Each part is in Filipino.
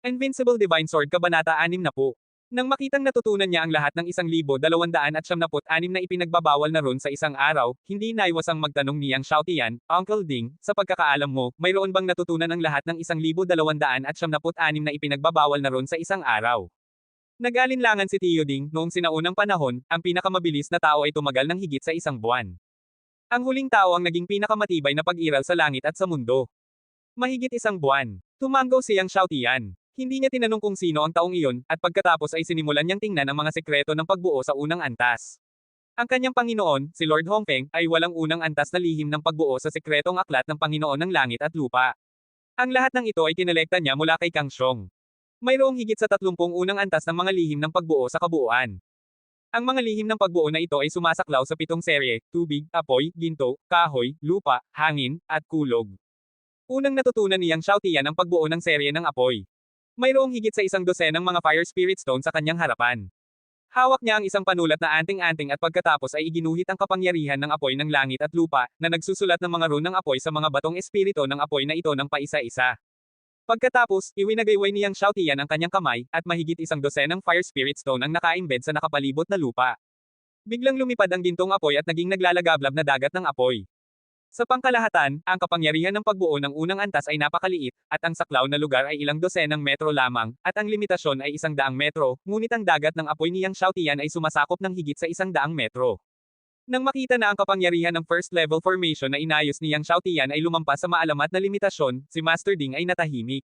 Invincible Divine Sword Kabanata 60. Nang makitang natutunan niya ang lahat ng 1,276 na ipinagbabawal na rune sa isang araw, hindi naiwasang magtanong niyang Xiaotian, Uncle Ding, sa pagkakaalam mo, mayroon bang natutunan ang lahat ng 1,276 na ipinagbabawal na rune sa isang araw? Nag-alinlangan si Tio Ding, noong sinaunang panahon, ang pinakamabilis na tao ay tumagal ng higit sa isang buwan. Ang huling tao ang naging pinakamatibay na pag-iral sa langit at sa mundo. Mahigit isang buwan. Tumanggaw siyang Xiaotian. Hindi niya tinanong kung sino ang taong iyon, at pagkatapos ay sinimulan niyang tingnan ang mga sekreto ng pagbuo sa unang antas. Ang kanyang Panginoon, si Lord Hongfeng, ay walang unang antas na lihim ng pagbuo sa sekretong aklat ng Panginoon ng langit at lupa. Ang lahat ng ito ay kinolekta niya mula kay Kang Xiong. Mayroong higit sa 30 unang antas ng mga lihim ng pagbuo sa kabuuan. Ang mga lihim ng pagbuo na ito ay sumasaklaw sa 7 serye: tubig, apoy, ginto, kahoy, lupa, hangin, at kulog. Unang natutunan niyang Xiaotian ang pagbuo ng serye ng apoy. Mayroong higit sa 100 mga Fire Spirit Stone sa kanyang harapan. Hawak niya ang isang panulat na anting-anting at pagkatapos ay iginuhit ang kapangyarihan ng apoy ng langit at lupa, na nagsusulat ng mga rune ng apoy sa mga batong espiritu ng apoy na ito ng paisa-isa. Pagkatapos, iwinagayway niyang Xiaotian ang kanyang kamay, at mahigit 100 Fire Spirit Stone ang naka-embed sa nakapalibot na lupa. Biglang lumipad ang gintong apoy at naging naglalagablab na dagat ng apoy. Sa pangkalahatan, ang kapangyarihan ng pagbuo ng unang antas ay napakaliit, at ang saklaw na lugar ay ilang dosenang metro lamang, at ang limitasyon ay 100 metro, ngunit ang dagat ng apoy niyang Xiaotian ay sumasakop ng higit sa 100 metro. Nang makita na ang kapangyarihan ng first level formation na inayos niyang Xiaotian ay lumampas sa maalamat na limitasyon, si Master Ding ay natahimik.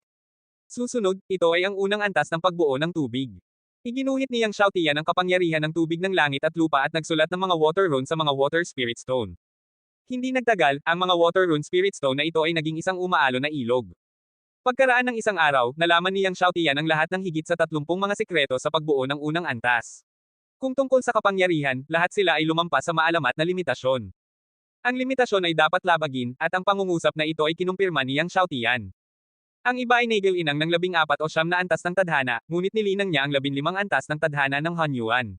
Susunod, ito ay ang unang antas ng pagbuo ng tubig. Iginuhit niyang Xiaotian ang kapangyarihan ng tubig ng langit at lupa at nagsulat ng mga water rune sa mga water spirit stone. Hindi nagtagal, ang mga water rune spirit stone na ito ay naging isang umaalon na ilog. Pagkaraan ng isang araw, nalaman niyang Xiaotian ang lahat ng higit sa 30 mga sekreto sa pagbuo ng unang antas. Kung tungkol sa kapangyarihan, lahat sila ay lumampas sa maalamat na limitasyon. Ang limitasyon ay dapat labagin, at ang pangungusap na ito ay kinumpirma niyang Xiaotian. Ang iba ay nagilinang ng 14 o 9 na antas ng tadhana, ngunit nilinang niya ang 15 antas ng tadhana ng Hanyuan.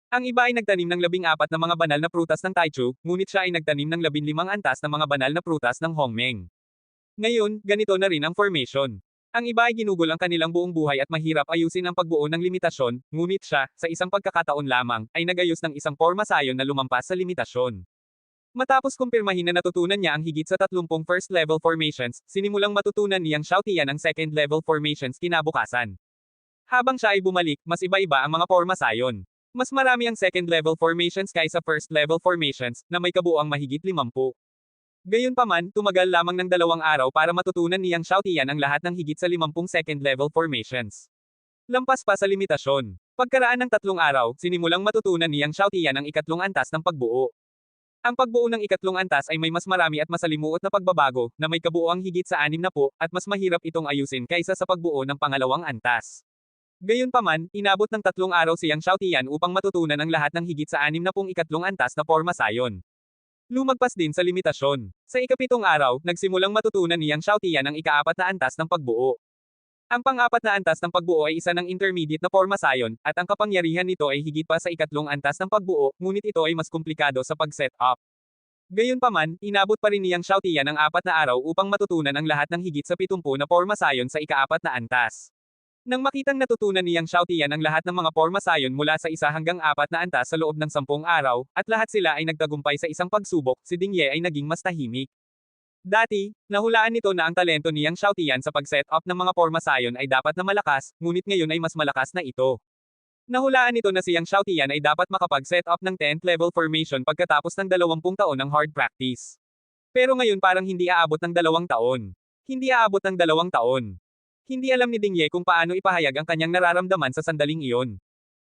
Ang iba ay nagtanim ng 14 na mga banal na prutas ng Taichu, ngunit siya ay nagtanim ng 15 antas na mga banal na prutas ng Hongmeng. Ngayon, ganito na rin ang formation. Ang iba ay ginugol ang kanilang buong buhay at mahirap ayusin ang pagbuo ng limitasyon, ngunit siya, sa isang pagkakataon lamang, ay nagayos ng isang forma sayon na lumampas sa limitasyon. Matapos kumpirmahin na natutunan niya ang higit sa 30 first level formations, sinimulang matutunan niyang Xiaotian ang second level formations kinabukasan. Habang siya ay bumalik, mas iba-iba ang mga forma sayon. Mas marami ang second level formations kaysa first level formations, na may kabuuang mahigit 50. Gayunpaman, tumagal lamang ng 2 araw para matutunan niyang Xiaotian ang lahat ng higit sa 50 second level formations. Lampas pa sa limitasyon. Pagkaraan ng 3 araw, sinimulang matutunan niyang Xiaotian ang ikatlong antas ng pagbuo. Ang pagbuo ng ikatlong antas ay may mas marami at masalimuot na pagbabago, na may kabuuang higit sa 60, at mas mahirap itong ayusin kaysa sa pagbuo ng pangalawang antas. Gayunpaman, inabot ng 3 araw siyang Xiaotian upang matutunan ang lahat ng higit sa 60 ikatlong antas na forma sayon. Lumagpas din sa limitasyon. Sa ika-7 araw, nagsimulang matutunan niyang Xiaotian ang ika-4 na antas ng pagbuo. Ang pang-4 na antas ng pagbuo ay isa ng intermediate na forma sayon, at ang kapangyarihan nito ay higit pa sa ikatlong antas ng pagbuo, ngunit ito ay mas komplikado sa pag-set up. Gayunpaman, inabot pa rin niyang Xiaotian ang 4 na araw upang matutunan ang lahat ng higit sa 70 na forma sayon sa ika-4 na antas. Nang makitang natutunan niyang Xiaotian ang lahat ng mga forma sayon mula sa 1 hanggang 4 na antas sa loob ng 10 araw, at lahat sila ay nagtagumpay sa isang pagsubok, si Ding Ye ay naging mas tahimik. Dati, nahulaan nito na ang talento niyang Xiaotian sa pag-set up ng mga forma sayon ay dapat na malakas, ngunit ngayon ay mas malakas na ito. Nahulaan nito na siyang Xiaotian ay dapat makapag-set up ng 10th level formation pagkatapos ng 20 taon ng hard practice. Pero ngayon parang hindi aabot ng 2 taon. Hindi aabot ng 2 taon. Hindi alam ni Ding Ye kung paano ipahayag ang kanyang nararamdaman sa sandaling iyon.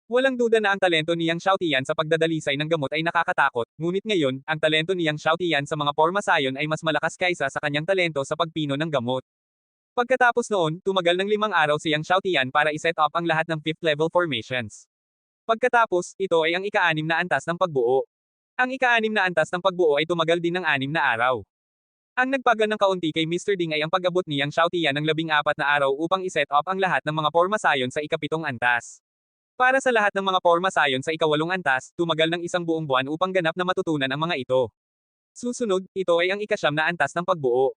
Walang duda na ang talento niyang Xiaotian sa pagdadalisay ng gamot ay nakakatakot, ngunit ngayon, ang talento niyang Xiaotian sa mga forma sayon ay mas malakas kaysa sa kanyang talento sa pagpino ng gamot. Pagkatapos noon, tumagal ng 5 araw siyang Xiaotian para i-set up ang lahat ng 5th level formations. Pagkatapos, ito ay ang ika-6 na antas ng pagbuo. Ang ika-6 na antas ng pagbuo ay tumagal din ng 6 na araw. Ang nagpaga ng kaunti kay Mr. Ding ay ang pag-abot niyang Xiaotian ng 14 na araw upang i-set up ang lahat ng mga forma sayon sa ika-7 antas. Para sa lahat ng mga forma sayon sa ika-8 antas, tumagal ng 1 buong buwan upang ganap na matutunan ang mga ito. Susunod, ito ay ang ika-9 na antas ng pagbuo.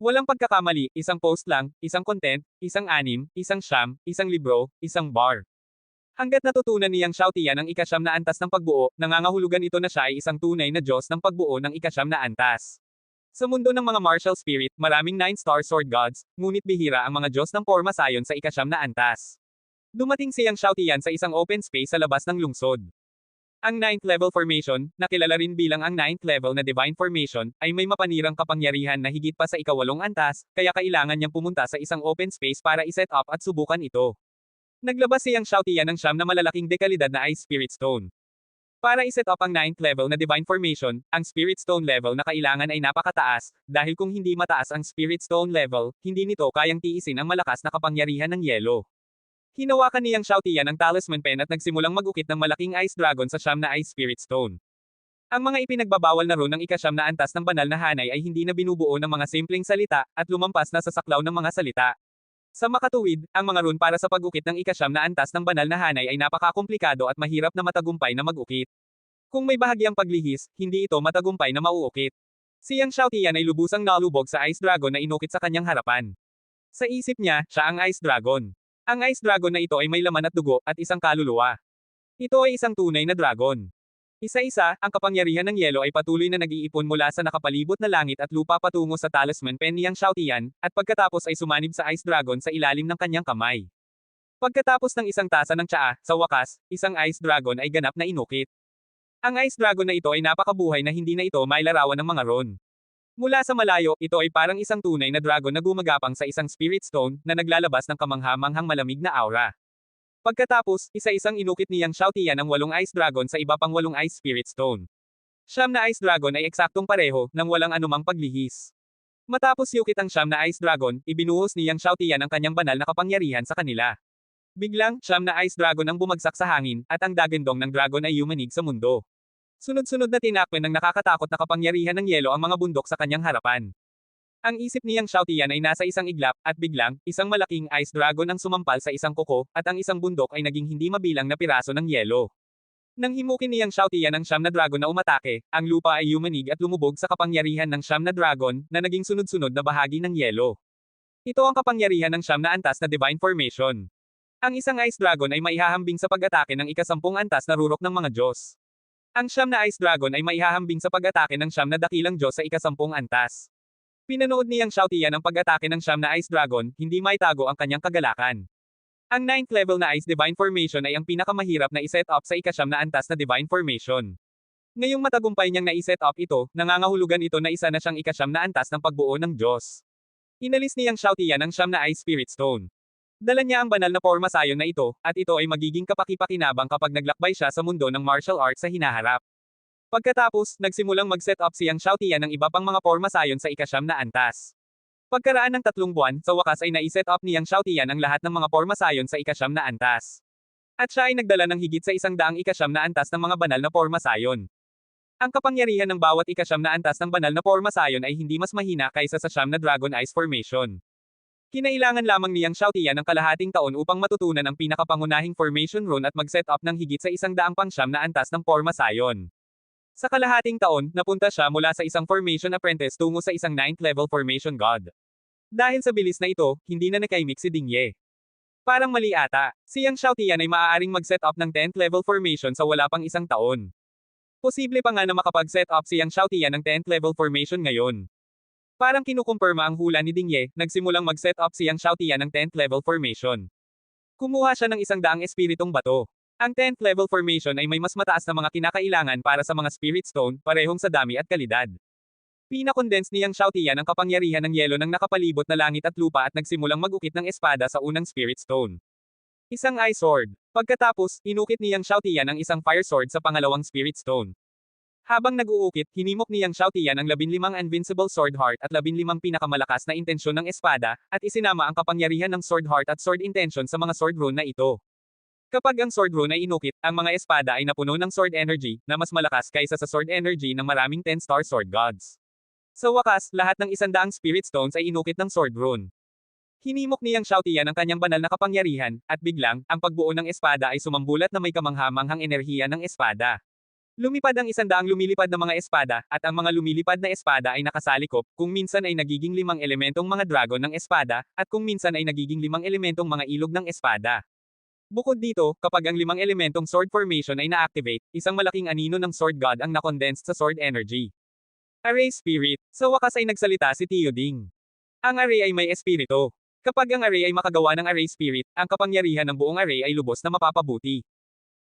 Walang pagkakamali, isang post lang, isang content, isang anim, isang siyam, isang libro, isang bar. Hangga't natutunan ni Yang Xiaotian ang ikasyam na antas ng pagbuo, nangangahulugan ito na siya ay isang tunay na Diyos ng pagbuo ng ikasyam na antas. Sa mundo ng mga martial spirit, maraming 9-star sword gods, ngunit bihira ang mga Diyos ng porma sayon sa ikasyam na antas. Dumating si Yang Xiaotian sa isang open space sa labas ng lungsod. Ang 9th level formation, na kilala rin bilang ang 9th level na divine formation, ay may mapanirang kapangyarihan na higit pa sa ikawalong antas, kaya kailangan niyang pumunta sa isang open space para iset up at subukan ito. Naglabas si Yang Xiaotian ng siyam na malalaking dekalidad na Ice Spirit Stone. Para iset up ang 9th level na divine formation, ang Spirit Stone level na kailangan ay napakataas, dahil kung hindi mataas ang Spirit Stone level, hindi nito kayang tiisin ang malakas na kapangyarihan ng yelo. Hinawakan ni Yang Xiaotian ang talisman pen at nagsimulang mag-ukit ng malaking ice dragon sa siyam na Ice Spirit Stone. Ang mga ipinagbabawal na rune ng ikasyam na antas ng banal na hanay ay hindi na binubuo ng mga simpleng salita, at lumampas na sa saklaw ng mga salita. Sa makatuwid, ang mga rune para sa pag-ukit ng ikasyam na antas ng banal na hanay ay napakakomplikado at mahirap na matagumpay na mag-ukit. Kung may bahagyang paglihis, hindi ito matagumpay na mauukit. Si Yang Xiaotian ay lubusang nalubog sa Ice Dragon na inukit sa kanyang harapan. Sa isip niya, siya ang Ice Dragon. Ang Ice Dragon na ito ay may laman at dugo at isang kaluluwa. Ito ay isang tunay na dragon. Isa-isa, ang kapangyarihan ng yelo ay patuloy na nag-iipon mula sa nakapalibot na langit at lupa patungo sa talisman pen ni Yang Xiaotian, at pagkatapos ay sumanib sa Ice Dragon sa ilalim ng kanyang kamay. Pagkatapos ng isang tasa ng tsaa, sa wakas, isang Ice Dragon ay ganap na inukit. Ang Ice Dragon na ito ay napakabuhay na hindi na ito mailarawan ng mga ron. Mula sa malayo, ito ay parang isang tunay na dragon na gumagapang sa isang spirit stone na naglalabas ng kamangha-manghang malamig na aura. Pagkatapos, isa-isang inukit ni Yang Xiaotian ang 8 ice dragon sa iba pang 8 ice spirit stone. Siyam na ice dragon ay eksaktong pareho, nang walang anumang paglihis. Matapos yukit ang siyam na ice dragon, ibinuhos ni Yang Xiaotian ang kanyang banal na kapangyarihan sa kanila. Biglang, siyam na ice dragon ang bumagsak sa hangin, at ang dagandong ng dragon ay yumanig sa mundo. Sunod-sunod na tinakpan ng nakakatakot na kapangyarihan ng yelo ang mga bundok sa kanyang harapan. Ang isip ni Yang Xiaotian ay nasa isang iglap, at biglang, isang malaking ice dragon ang sumampal sa isang kuko, at ang isang bundok ay naging hindi mabilang na piraso ng yelo. Nang himukin ni Yang Xiaotian ang siyam na dragon na umatake, ang lupa ay yumanig at lumubog sa kapangyarihan ng siyam na dragon, na naging sunod-sunod na bahagi ng yelo. Ito ang kapangyarihan ng siyam na antas na divine formation. Ang isang ice dragon ay maihahambing sa pag-atake ng ikasampung antas na rurok ng mga Diyos. Ang siyam na ice dragon ay maihahambing sa pag-atake ng siyam na dakilang Diyos sa ikasampung antas. Pinanood ni Yang Xiaotian ang pag-atake ng siyam na ice dragon, hindi maitago ang kanyang kagalakan. Ang 9th level na ice divine formation ay ang pinakamahirap na iset up sa ikasyam na antas na divine formation. Ngayong matagumpay niyang na-iset up ito, nangangahulugan ito na isa na siyang ikasyam na antas ng pagbuo ng Diyos. Inalis ni Yang Xiaotian ang siyam na ice spirit stone. Dala niya ang banal na porma sayon na ito, at ito ay magiging kapaki-pakinabang kapag naglakbay siya sa mundo ng martial arts sa hinaharap. Pagkatapos, nagsimulang mag-set up si Yang Xiaotian ng iba pang mga porma sayon sa ikasyam na antas. Pagkaraan ng 3 buwan, sa wakas ay nai-set up ni Yang Xiaotian ang lahat ng mga porma sayon sa ikasyam na antas. At siya ay nagdala ng higit sa 100 ikasyam na antas ng mga banal na porma sayon. Ang kapangyarihan ng bawat ikasyam na antas ng banal na porma sayon ay hindi mas mahina kaysa sa siyam na dragon ice formation. Kinailangan lamang ni Yang Xiaotian ng kalahating taon upang matutunan ang pinakapangunahing formation rune at mag-set up ng higit sa 100 pang siyam na antas ng porma sayon. Sa kalahating taon, napunta siya mula sa isang formation apprentice tungo sa isang 9th level formation god. Dahil sa bilis na ito, hindi na nakaimik si Ding Ye. Parang mali ata, si Yang Xiaotian ay maaaring mag-set up ng 10th level formation sa wala pang isang taon. Posible pa nga na makapag-set up si Yang Xiaotian ng 10th level formation ngayon. Parang kinukumpirma ang hula ni Ding Ye, nagsimulang mag-set up si Yang Xiaotian ng 10th level formation. Kumuha siya ng 100 espiritong bato. Ang 10th level formation ay may mas mataas na mga kinakailangan para sa mga spirit stone, parehong sa dami at kalidad. Pinakondense ni Yang Xiaotian ang kapangyarihan ng yelo ng nakapalibot na langit at lupa at nagsimulang mag-ukit ng espada sa unang spirit stone. Isang ice sword. Pagkatapos, inukit ni Yang Xiaotian ang isang fire sword sa pangalawang spirit stone. Habang nag-uukit, hinimok ni Yang Xiaotian ang 15 invincible sword heart at 15 pinakamalakas na intensyon ng espada, at isinama ang kapangyarihan ng sword heart at sword intention sa mga sword rune na ito. Kapag ang sword rune ay inukit, ang mga espada ay napuno ng sword energy, na mas malakas kaysa sa sword energy ng maraming 10-star sword gods. Sa wakas, lahat ng 100 spirit stones ay inukit ng sword rune. Hinimok ni Yang Xiaotian ang kanyang banal na kapangyarihan, at biglang, ang pagbuo ng espada ay sumambulat na may kamangha-manghang enerhiya ng espada. Lumipad ang 100 lumilipad na mga espada, at ang mga lumilipad na espada ay nakasalikop, kung minsan ay nagiging 5 elementong mga dragon ng espada, at kung minsan ay nagiging 5 elementong mga ilog ng espada. Bukod dito, kapag ang 5 elementong sword formation ay na-activate, isang malaking anino ng sword god ang na-condensed sa sword energy. Array Spirit. Sa wakas ay nagsalita si Theoding. Ang array ay may espiritu. Kapag ang array ay makagawa ng array spirit, ang kapangyarihan ng buong array ay lubos na mapapabuti.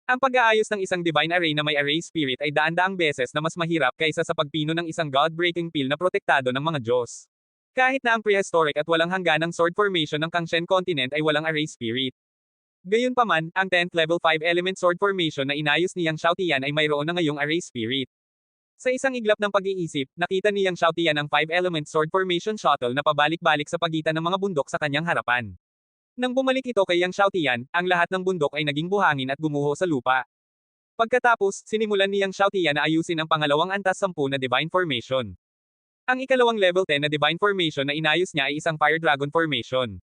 Ang pag-aayos ng isang divine array na may array spirit ay daan-daang beses na mas mahirap kaysa sa pagpino ng isang god-breaking pill na protektado ng mga Diyos. Kahit na ang prehistoric at walang hangganang sword formation ng Kangshen continent ay walang array spirit. Gayunpaman, ang 10th level 5 element sword formation na inayos ni Yang Xiaotian ay mayroon na ngayong array spirit. Sa isang iglap ng pag-iisip, nakita ni Yang Xiaotian ang 5 element sword formation shuttle na pabalik-balik sa pagitan ng mga bundok sa kanyang harapan. Nang bumalik ito kay Yang Xiaotian, ang lahat ng bundok ay naging buhangin at gumuho sa lupa. Pagkatapos, sinimulan ni Yang Xiaotian na ayusin ang pangalawang antas 10 na divine formation. Ang ikalawang level 10 na divine formation na inayos niya ay isang fire dragon formation.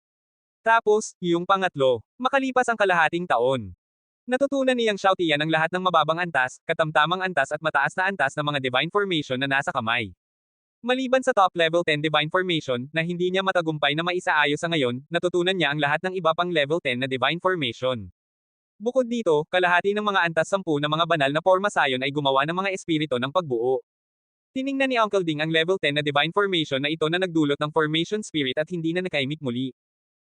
Tapos, yung pangatlo, makalipas ang kalahating taon. Natutunan ni Yang Xiaotian ang lahat ng mababang antas, katamtamang antas at mataas na antas ng mga divine formation na nasa kamay. Maliban sa top level 10 divine formation, na hindi niya matagumpay na maisaayos sa ngayon, natutunan niya ang lahat ng iba pang level 10 na divine formation. Bukod dito, kalahati ng mga antas 10 na mga banal na forma sayon ay gumawa ng mga espiritu ng pagbuo. Tiningnan ni Uncle Ding ang level 10 na divine formation na ito na nagdulot ng formation spirit at hindi na nakaimik muli.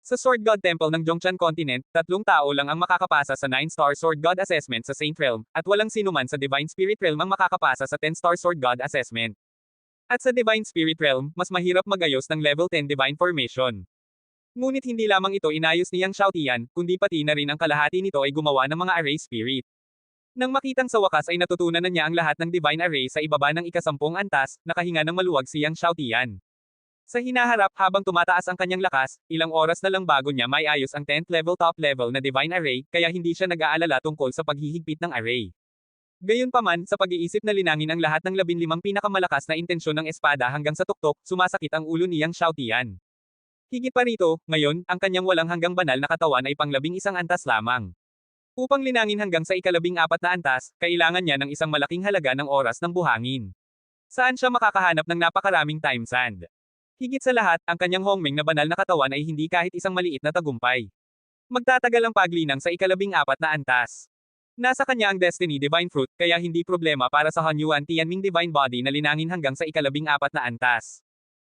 Sa Sword God Temple ng Zhongshan Continent, 3 tao lang ang makakapasa sa 9-star Sword God Assessment sa Saint Realm, at walang sinuman sa Divine Spirit Realm ang makakapasa sa 10-star Sword God Assessment. At sa Divine Spirit Realm, mas mahirap magayos ng level 10 Divine Formation. Ngunit hindi lamang ito inayos ni Yang Xiaotian, kundi pati na rin ang kalahati nito ay gumawa ng mga array spirit. Nang makitang sa wakas ay natutunan na niya ang lahat ng divine array sa ibaba ng ika-10 antas, nakahinga ng maluwag si Yang Xiaotian. Sa hinaharap habang tumataas ang kanyang lakas, ilang oras na lang bago niya maiayos ang 10th level top level na divine array, kaya hindi siya nag-aalala tungkol sa paghihigpit ng array. Gayunpaman, sa pag-iisip na linangin ang lahat ng 15 pinakamalakas na intensyon ng espada hanggang sa tuktok, sumasakit ang ulo ni Yang Xiaotian. Higit pa rito, ngayon, ang kanyang walang hanggang banal na katawan ay pang-11 antas lamang. Upang linangin hanggang sa ika-14 na antas, kailangan niya ng isang malaking halaga ng oras ng buhangin. Saan siya makakahanap ng napakaraming time sand? Higit sa lahat, ang kanyang hongmeng na banal na katawan ay hindi kahit isang maliit na tagumpay. Magtatagal ang paglinang sa ika-14 na antas. Nasa kanya ang Destiny Divine Fruit, kaya hindi problema para sa Hunyuan Tianming Divine Body na linangin hanggang sa ika-14 na antas.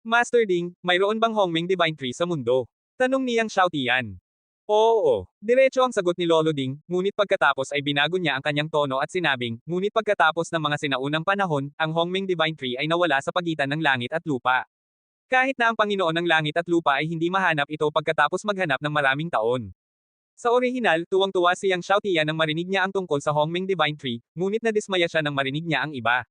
Master Ding, mayroon bang Hongmeng Divine Tree sa mundo? Tanong ni Yang Xiaotian. Oo. Diretso ang sagot ni Lolo Ding, ngunit pagkatapos ay binago niya ang kanyang tono at sinabing, ngunit pagkatapos ng mga sinaunang panahon, ang Hongmeng Divine Tree ay nawala sa pagitan ng langit at lupa. Kahit na ang Panginoon ng langit at lupa ay hindi mahanap ito pagkatapos maghanap ng maraming taon. Sa orihinal, tuwang-tuwa si Yang Xiaotian nang marinig niya ang tungkol sa Hongmeng Divine Tree, ngunit nadismaya siya nang marinig niya ang iba.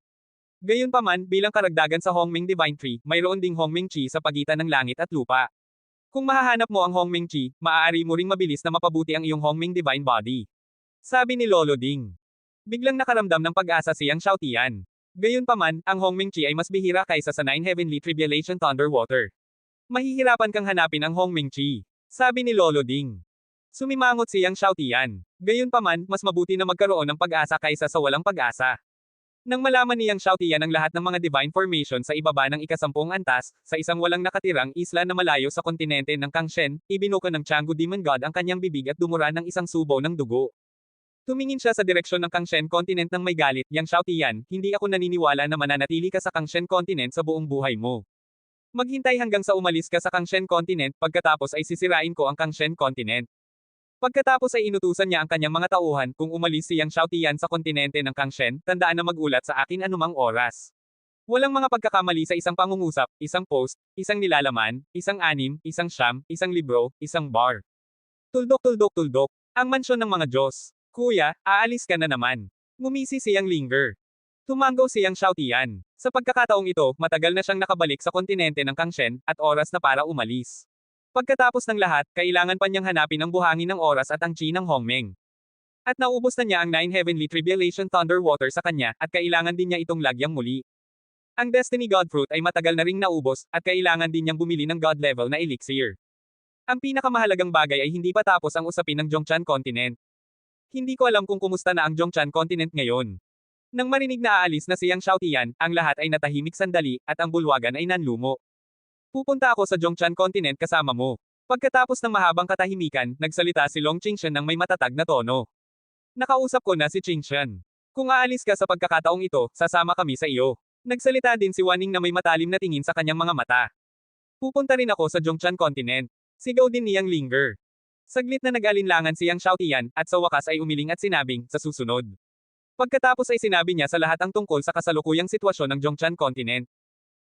Gayunpaman, bilang karagdagan sa Hongmeng Divine Tree, mayroon ding Hongmeng Chi sa pagitan ng langit at lupa. Kung mahahanap mo ang Hongmeng Chi, maaari mo ring mabilis na mapabuti ang iyong Hongmeng Divine Body. Sabi ni Lolo Ding. Biglang nakaramdam ng pag-asa si Yang Xiaotian. Gayunpaman, ang Hongmeng Chi ay mas bihira kaysa sa 9 Heavenly Tribulation Thunder Water. Mahihirapan kang hanapin ang Hongmeng Chi. Sabi ni Lolo Ding. Sumimangot si Yang Xiaotian. Gayunpaman, mas mabuti na magkaroon ng pag-asa kaysa sa walang pag-asa. Nang malaman ni Yang Xiaotian ang lahat ng mga divine formation sa ibaba ng ika-10 antas, sa isang walang nakatirang isla na malayo sa kontinente ng Kangshen, ibinuka ng Changu Demon God ang kanyang bibig at dumura ng isang subo ng dugo. Tumingin siya sa direksyon ng Kangshen continent ng may galit, Yang Xiaotian, hindi ako naniniwala na mananatili ka sa Kangshen continent sa buong buhay mo. Maghintay hanggang sa umalis ka sa Kangshen continent, pagkatapos ay sisirain ko ang Kangshen continent. Pagkatapos ay inutusan niya ang kanyang mga tauhan, kung umalis si Yang Xiaotian sa kontinente ng Kangshen, tandaan na magulat sa akin anumang oras. Walang mga pagkakamali sa isang pangungusap, isang post, isang nilalaman, isang anim, isang siyam, isang libro, isang bar. Tuldok. Ang mansyon ng mga Diyos. Kuya, aalis ka na naman. Ngumisi si Yang Linger. Tumango si Yang Xiaotian. Sa pagkakataong ito, matagal na siyang nakabalik sa kontinente ng Kangshen, at oras na para umalis. Pagkatapos ng lahat, kailangan pa niyang hanapin ang buhangin ng oras at ang chi ng Hongmeng. At naubos na niya ang 9 Heavenly Tribulation Thunder Water sa kanya, at kailangan din niya itong lagyang muli. Ang Destiny God Fruit ay matagal na ring naubos, at kailangan din niyang bumili ng God level na elixir. Ang pinakamahalagang bagay ay hindi pa tapos ang usapin ng Zhongshan Continent. Hindi ko alam kung kumusta na ang Zhongshan Continent ngayon. Nang marinig na aalis na si Yang Xiaotian, ang lahat ay natahimik sandali, at ang bulwagan ay nanlumo. Pupunta ako sa Zhongshan Continent kasama mo. Pagkatapos ng mahabang katahimikan, nagsalita si Long Qingshan ng may matatag na tono. Nakausap ko na si Qingshan. Kung aalis ka sa pagkakataong ito, sasama kami sa iyo. Nagsalita din si Wanning na may matalim na tingin sa kanyang mga mata. Pupunta rin ako sa Zhongshan Continent. Sigaw din niyang Linger. Saglit na nag-alinlangan si Yang Xiaotian, at sa wakas ay umiling at sinabing, sa susunod. Pagkatapos ay sinabi niya sa lahat ang tungkol sa kasalukuyang sitwasyon ng Zhongshan Continent.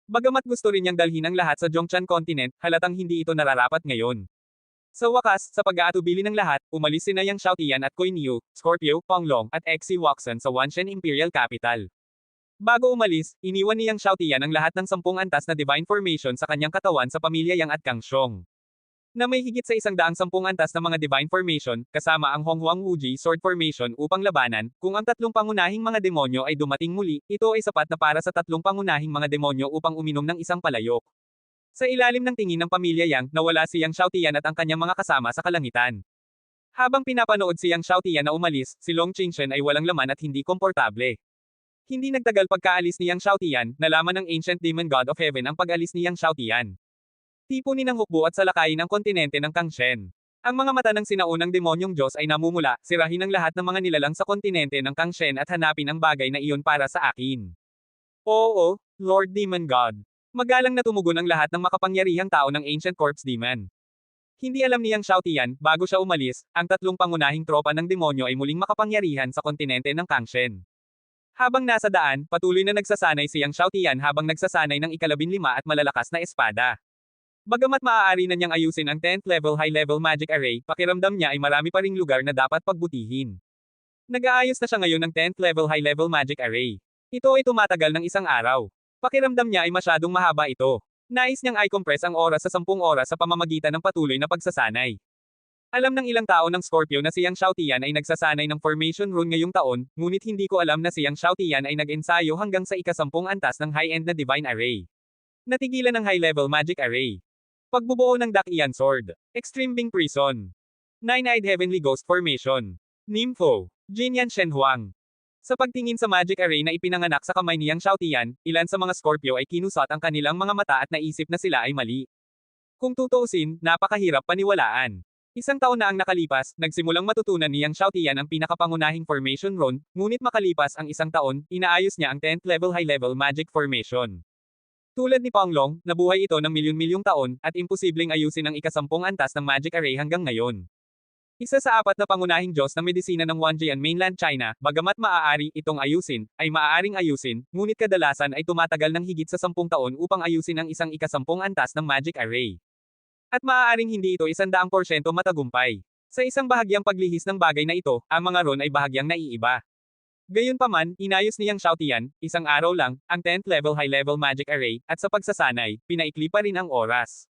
Bagamat gusto rin niyang dalhin ang lahat sa Zhongshan Continent, halatang hindi ito nararapat ngayon. Sa wakas, sa pag-aatubili ng lahat, umalis sina Yang Xiaotian at Kuai Niu, Scorpio, Panglong, at Xi Waxan sa Wanshen Imperial Capital. Bago umalis, iniwan ni Yang Xiaotian ang lahat ng 10 antas na divine formation sa kanyang katawan sa pamilya Yang at Kang Xiong. Na may higit sa 110 antas na mga divine formation, kasama ang Honghuang Wuji Sword Formation upang labanan, kung ang 3 pangunahing mga demonyo ay dumating muli, ito ay sapat na para sa 3 pangunahing mga demonyo upang uminom ng isang palayok. Sa ilalim ng tingin ng pamilya Yang, nawala si Yang Xiaotian at ang kanyang mga kasama sa kalangitan. Habang pinapanood si Yang Xiaotian na umalis, si Long Qingshan ay walang laman at hindi komportable. Hindi nagtagal pagkaalis ni Yang Xiaotian, nalaman ng Ancient Demon God of Heaven ang pag-alis ni Yang Xiaotian. Tipunin ng hukbo at salakayin ang kontinente ng Kangshen. Ang mga mata ng sinaunang demonyong Diyos ay namumula, sirahin ang lahat ng mga nilalang sa kontinente ng Kangshen at hanapin ang bagay na iyon para sa akin. Oo, Lord Demon God. Magalang na tumugon ang lahat ng makapangyarihang tao ng Ancient Corpse Demon. Hindi alam ni Yang Xiaotian, bago siya umalis, ang 3 pangunahing tropa ng demonyo ay muling makapangyarihan sa kontinente ng Kangshen. Habang nasa daan, patuloy na nagsasanay si Yang Xiaotian habang nagsasanay ng ika-15 at malalakas na espada. Bagamat maaari na niyang ayusin ang 10th level high-level magic array, pakiramdam niya ay marami pa ring lugar na dapat pagbutihin. Nag-aayos na siya ngayon ng 10th level high-level magic array. Ito ay tumatagal ng 1 araw. Pakiramdam niya ay masyadong mahaba ito. Nais niyang i-compress ang oras sa 10 oras sa pamamagitan ng patuloy na pagsasanay. Alam ng ilang tao ng Scorpio na si Yang Xiaotian ay nagsasanay ng formation rune ngayong taon, ngunit hindi ko alam na si Yang Xiaotian ay nag-ensayo hanggang sa ika-10 antas ng high-end na divine array. Natigilan ng high-level magic array. Pagbubuo ng Dakian Sword. Extreme Bing Prison. Nine-Eyed Heavenly Ghost Formation. Nympho. Jinyan Shenhuang. Sa pagtingin sa magic array na ipinanganak sa kamay ni Yang Xiaotian, ilan sa mga Scorpio ay kinusat ang kanilang mga mata at naisip na sila ay mali. Kung tutuusin, napakahirap paniwalaan. 1 taon na ang nakalipas, nagsimulang matutunan ni Yang Xiaotian ang pinakapangunahing formation rune, ngunit makalipas ang 1 taon, inaayos niya ang 10th level high-level magic formation. Tulad ni Panglong, nabuhay ito ng milyon-milyong taon, at imposibleng ayusin ang ika-10 antas ng magic array hanggang ngayon. Isa sa 4 na pangunahing Diyos ng medisina ng Wanjian Mainland China, bagamat maaari itong ayusin, ay maaaring ayusin, ngunit kadalasan ay tumatagal ng higit sa 10 taon upang ayusin ang isang ika-10 antas ng magic array. At maaaring hindi ito 100% matagumpay. Sa isang bahagyang paglihis ng bagay na ito, ang mga rune ay bahagyang naiiba. Gayunpaman, inayos ni Yang Xiaotian, 1 araw lang, ang 10th level high-level magic array, at sa pagsasanay, pinaikli pa rin ang oras.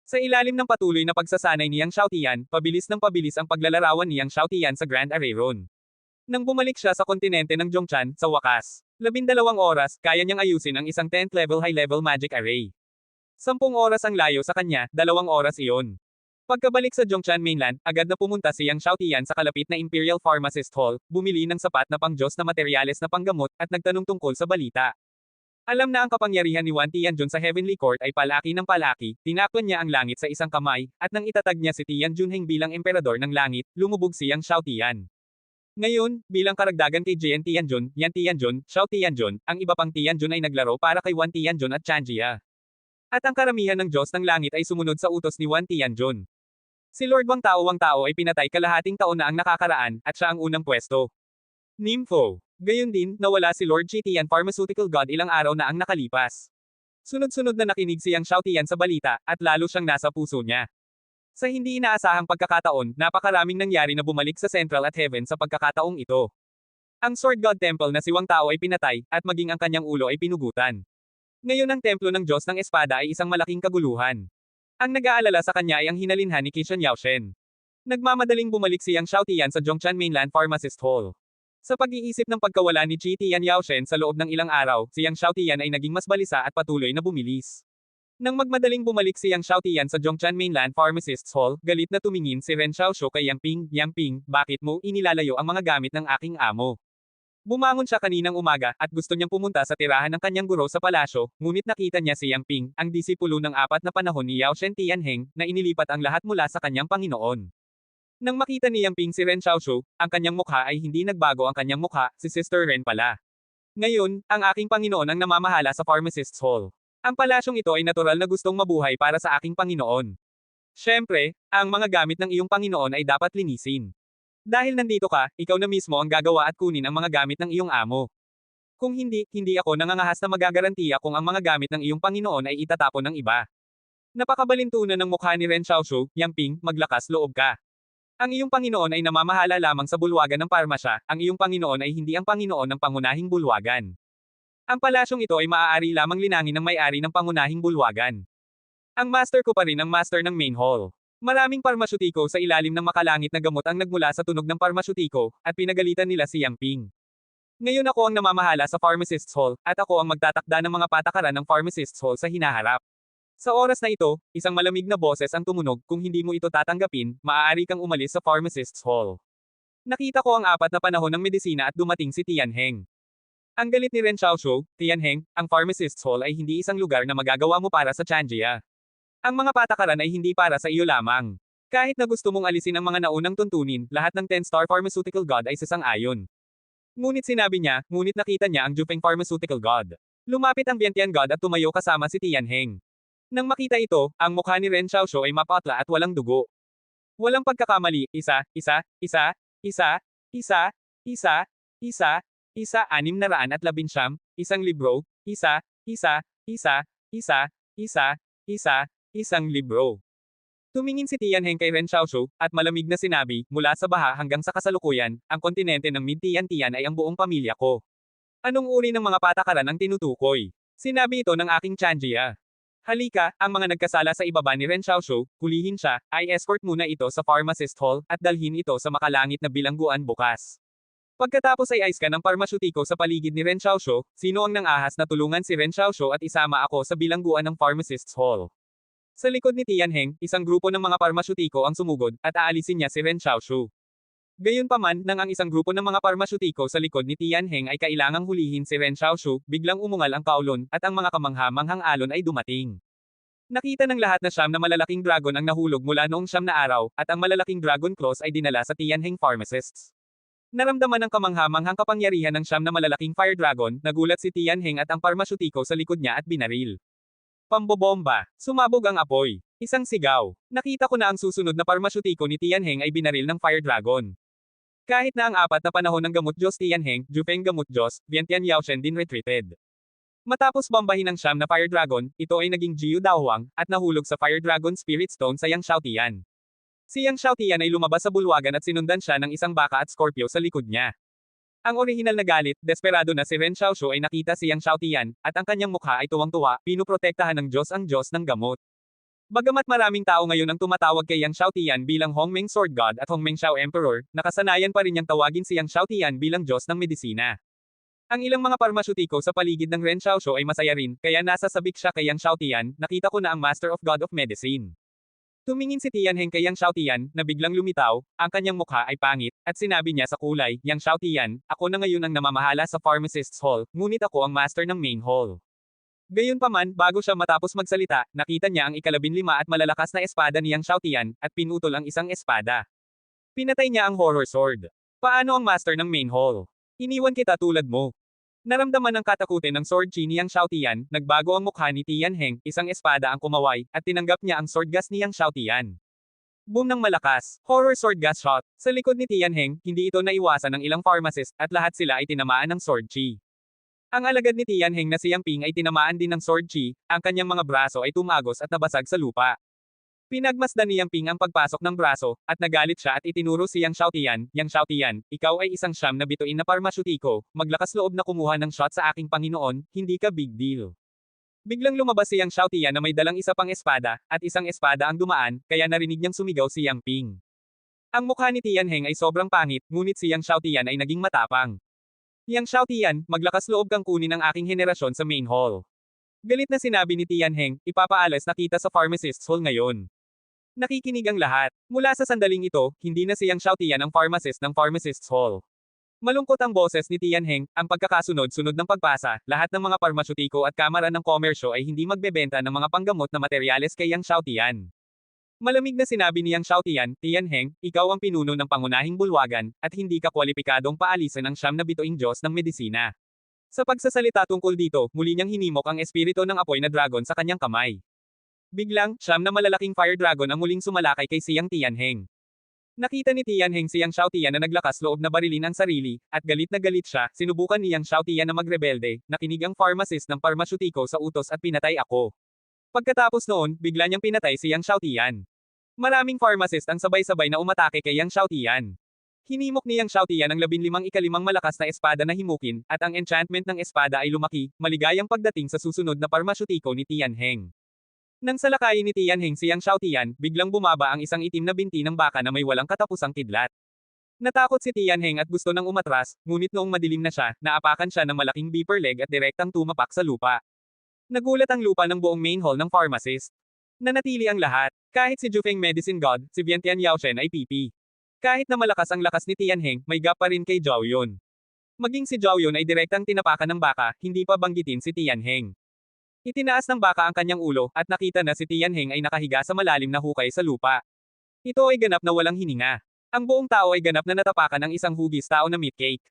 Sa ilalim ng patuloy na pagsasanay ni Yang Xiaotian, pabilis ng pabilis ang paglalarawan ni Yang Xiaotian sa Grand Array Rune. Nang bumalik siya sa kontinente ng Zhongshan, sa wakas, 12 oras, kaya niyang ayusin ang isang 10th level high-level magic array. 10 oras ang layo sa kanya, 2 oras iyon. Pagkabalik sa Zhongshan Mainland, agad na pumunta si Yang Xiaotian sa kalapit na Imperial Pharmacist Hall, bumili ng sapat na pang-Diyos na materyales na panggamot, at nagtanong tungkol sa balita. Alam na ang kapangyarihan ni Wan Tianjun sa Heavenly Court ay palaki ng palaki, tinakpan niya ang langit sa isang kamay, at nang itatag niya si Tian Junheng bilang emperador ng langit, lumubog si Yang Xiaotian. Ngayon, bilang karagdagan kay Jian Tianjun, Yan Tianjun, Xiao Tianjun, ang iba pang Tianjun ay naglaro para kay Wan Tianjun at Chanjia. At ang karamihan ng Diyos ng langit ay sumunod sa utos ni Wan Tianjun. Si Lord Wang Tao ay pinatay kalahating taon na ang nakakaraan, at siya ang unang pwesto. Nympho. Gayon din, nawala si Lord Chitian Pharmaceutical God ilang araw na ang nakalipas. Sunod-sunod na nakinig si Yang Xiaotian sa balita, at lalo siyang nasa puso niya. Sa hindi inaasahang pagkakataon, napakaraming nangyari na bumalik sa Central at Heaven sa pagkakataong ito. Ang Sword God Temple na si Wang Tao ay pinatay, at maging ang kanyang ulo ay pinugutan. Ngayon ang templo ng Diyos ng Espada ay isang malaking kaguluhan. Ang nag-aalala sa kanya ay ang hinalinhan ni Qishan Yaoshen. Nagmamadaling bumalik si Yang Xiaotian sa Zhongshan Mainland Pharmacist Hall. Sa pag-iisip ng pagkawala ni Tian Yaoshen sa loob ng ilang araw, si Yang Xiaotian ay naging mas balisa at patuloy na bumilis. Nang magmadaling bumalik si Yang Xiaotian sa Zhongshan Mainland Pharmacist Hall, galit na tumingin si Ren Xiaoshu kay Yang Ping, bakit mo inilalayo ang mga gamit ng aking amo? Bumangon siya kaninang umaga at gusto niyang pumunta sa tirahan ng kanyang guro sa palasyo, ngunit nakita niya si Yang Ping, ang disipulo ng 4 na panahon ni Yao Shen Tianheng, na inilipat ang lahat mula sa kanyang Panginoon. Nang makita ni Yang Ping si Ren Xiaoshu, ang kanyang mukha ay hindi nagbago ang kanyang mukha, si Sister Ren pala. Ngayon, ang aking Panginoon ang namamahala sa Pharmacist's Hall. Ang palasyong ito ay natural na gustong mabuhay para sa aking Panginoon. Siyempre, ang mga gamit ng iyong Panginoon ay dapat linisin. Dahil nandito ka, ikaw na mismo ang gagawa at kunin ang mga gamit ng iyong amo. Kung hindi, hindi ako nangangahas na magagarantiya kung ang mga gamit ng iyong Panginoon ay itatapon ng iba. Napakabalintunan ng mukha ni Ren Xiaoshu, Yang Ping, maglakas loob ka. Ang iyong Panginoon ay namamahala lamang sa bulwagan ng parmasya, ang iyong Panginoon ay hindi ang Panginoon ng pangunahing bulwagan. Ang palasyong ito ay maaari lamang linangin ng may-ari ng pangunahing bulwagan. Ang master ko pa rin ang master ng main hall. Maraming parmasyutiko sa ilalim ng makalangit na gamot ang nagmula sa tunog ng parmasyutiko, at pinagalitan nila si Yang Ping. Ngayon ako ang namamahala sa Pharmacist's Hall, at ako ang magtatakda ng mga patakaran ng Pharmacist's Hall sa hinaharap. Sa oras na ito, isang malamig na boses ang tumunog, kung hindi mo ito tatanggapin, maaari kang umalis sa Pharmacist's Hall. Nakita ko ang 4 na panahon ng medisina at dumating si Tianheng. Ang galit ni Ren Xiaoshu, Tianheng, ang Pharmacist's Hall ay hindi isang lugar na magagawa mo para sa Changjia. Ang mga patakaran ay hindi para sa iyo lamang. Kahit na gusto mong alisin ang mga naunang tuntunin, lahat ng 10-star pharmaceutical god ay sasang-ayon. Ngunit sinabi niya, ngunit nakita niya ang Jufeng pharmaceutical god. Lumapit ang Vientiane god at tumayo kasama si Tianheng. Nang makita ito, ang mukha ni Ren Xiaoshu ay mapatla at walang dugo. Walang pagkakamali, 600, 1 libro, 1 libro. Tumingin si Tianheng kay Ren Xiaoshu, at malamig na sinabi, mula sa baha hanggang sa kasalukuyan, ang kontinente ng Mid-Tian-Tian ay ang buong pamilya ko. Anong uri ng mga patakaran ang tinutukoy? Sinabi ito ng aking Changjia. Halika, ang mga nagkasala sa ibaba ni Ren Xiaoshu, hulihin siya, ay escort muna ito sa Pharmacist Hall, at dalhin ito sa makalangit na bilangguan bukas. Pagkatapos ay ice ka ng parmasyutiko sa paligid ni Ren Xiaoshu, sino ang nangahas na tulungan si Ren Xiaoshu at isama ako sa bilangguan ng Pharmacist's Hall. Sa likod ni Tianheng, isang grupo ng mga parmasyutiko ang sumugod, at aalisin niya si Ren Xiaoshu. Gayunpaman, nang ang isang grupo ng mga parmasyutiko sa likod ni Tianheng ay kailangang hulihin si Ren Xiaoshu, biglang umungal ang kaulon, at ang mga kamangha-manghang alon ay dumating. Nakita ng lahat na siyam na malalaking dragon ang nahulog mula noong 9 na araw, at ang malalaking dragon claws ay dinala sa Tianheng pharmacists. Naramdaman ng kamangha-manghang kapangyarihan ng 9 na malalaking fire dragon, nagulat si Tianheng at ang parmasyutiko sa likod niya at binaril. Pambobomba. Sumabog ang apoy. Isang sigaw. Nakita ko na ang susunod na parmasyutiko ni Tianheng ay binaril ng Fire Dragon. Kahit na ang 4 na panahon ng gamot Diyos Tianheng, Jufeng gamot Diyos, Vientiane Yaoshen din retreated. Matapos bombahin ng 9 na Fire Dragon, ito ay naging Jiu Daohuang, at nahulog sa Fire Dragon Spirit Stone sa Yang Xiaotian. Si Yang Xiaotian ay lumabas sa bulwagan at sinundan siya ng isang baka at Scorpio sa likod niya. Ang orihinal na galit, desperado na si Ren Xiaoshu ay nakita si Yang Xiaotian, at ang kanyang mukha ay tuwang-tuwa, pinuprotektahan ng Diyos ang Diyos ng gamot. Bagamat maraming tao ngayon ang tumatawag kay Yang Xiaotian bilang Hongmeng Sword God at Hongmeng Xiao Emperor, nakasanayan pa rin niyang tawagin si Yang Xiaotian bilang Diyos ng medisina. Ang ilang mga parmasyutiko sa paligid ng Ren Xiaoshu ay masaya rin, kaya nasa sabik siya kay Yang Xiaotian, nakita ko na ang Master of God of Medicine. Tumingin si Tianheng kay Yang Xiaotian, na biglang lumitaw, ang kanyang mukha ay pangit, at sinabi niya sa kulay, Yang Xiaotian, ako na ngayon ang namamahala sa Pharmacist's Hall, ngunit ako ang master ng main hall. Gayunpaman, bago siya matapos magsalita, nakita niya ang ika-15 at malalakas na espada ni Yang Xiaotian, at pinutol ang isang espada. Pinatay niya ang horror sword. Paano ang master ng main hall? Iniwan kita tulad mo. Naramdaman ng katakutin ng sword chi ni Yang Xiaotian, nagbago ang mukha ni Tianheng, isang espada ang kumaway, at tinanggap niya ang sword gas ni Yang Xiaotian. Boom ng malakas, horror sword gas shot. Sa likod ni Tianheng, hindi ito naiwasan ng ilang pharmacist, at lahat sila ay tinamaan ng sword chi. Ang alagad ni Tianheng na si Yang Ping ay tinamaan din ng sword chi, ang kanyang mga braso ay tumagos at nabasag sa lupa. Pinagmasdan ni Yang Ping ang pagpasok ng braso, at nagalit siya at itinuro si Yang Xiaotian, Yang Xiaotian, ikaw ay isang siyam na bituin na parmasyutiko, maglakas loob na kumuha ng shot sa aking Panginoon, hindi ka big deal. Biglang lumabas si Yang Xiaotian na may dalang isa pang espada, at isang espada ang dumaan, kaya narinig niyang sumigaw si Yang Ping. Ang mukha ni Tianheng ay sobrang pangit, ngunit si Yang Xiaotian ay naging matapang. Yang Xiaotian, maglakas loob kang kunin ang aking henerasyon sa main hall. Galit na sinabi ni Tianheng, ipapaalis na kita sa Pharmacist's Hall ngayon. Nakikinig ang lahat. Mula sa sandaling ito, hindi na si Yang Xiaotian ang pharmacist ng Pharmacist's Hall. Malungkot ang boses ni Tianheng, ang pagkakasunod-sunod ng pagbasa, lahat ng mga parmasyutiko at kamara ng komersyo ay hindi magbebenta ng mga panggamot na materyales kay Yang Xiaotian. Malamig na sinabi ni Yang Xiaotian, Tianheng, ikaw ang pinuno ng pangunahing bulwagan, at hindi ka kwalipikadong paalisan ang siyam na bituing Diyos ng medisina. Sa pagsasalita tungkol dito, muli niyang hinimok ang espiritu ng apoy na dragon sa kanyang kamay. Biglang, siyam na malalaking fire dragon ang muling sumalakay kay Siyang Tianheng. Nakita ni Tianheng si Yang Xiaotian na naglakas loob na barilin ang sarili, at galit na galit siya, sinubukan ni Yang Xiaotian na magrebelde, nakinig ang pharmacist ng parmasyutiko sa utos at pinatay ako. Pagkatapos noon, bigla niyang pinatay si Yang Xiaotian. Maraming pharmacist ang sabay-sabay na umatake kay Yang Xiaotian. Hinimok ni Yang Xiaotian ang 15 malakas na espada na himukin, at ang enchantment ng espada ay lumaki, maligayang pagdating sa susunod na parmasyutiko ni Tianheng. Nang salakayin ni Tianheng si Yang Xiaotian, biglang bumaba ang isang itim na binti ng baka na may walang katapusang kidlat. Natakot si Tianheng at gusto nang umatras, ngunit noong madilim na siya, naapakan siya ng malaking beeper leg at direktang tumapak sa lupa. Nagulat ang lupa ng buong main hall ng pharmacist. Nanatili ang lahat. Kahit si Jufeng Medicine God, si Vientian Yaoshen ay PP. Kahit na malakas ang lakas ni Tianheng, may gap pa rin kay Zhao Yun. Maging si Zhao Yun ay direktang tinapakan ng baka, hindi pa banggitin si Tianheng. Itinaas ng baka ang kanyang ulo, at nakita na si Tianheng ay nakahiga sa malalim na hukay sa lupa. Ito ay ganap na walang hininga. Ang buong tao ay ganap na natapakan ng isang hugis tao na meat cake.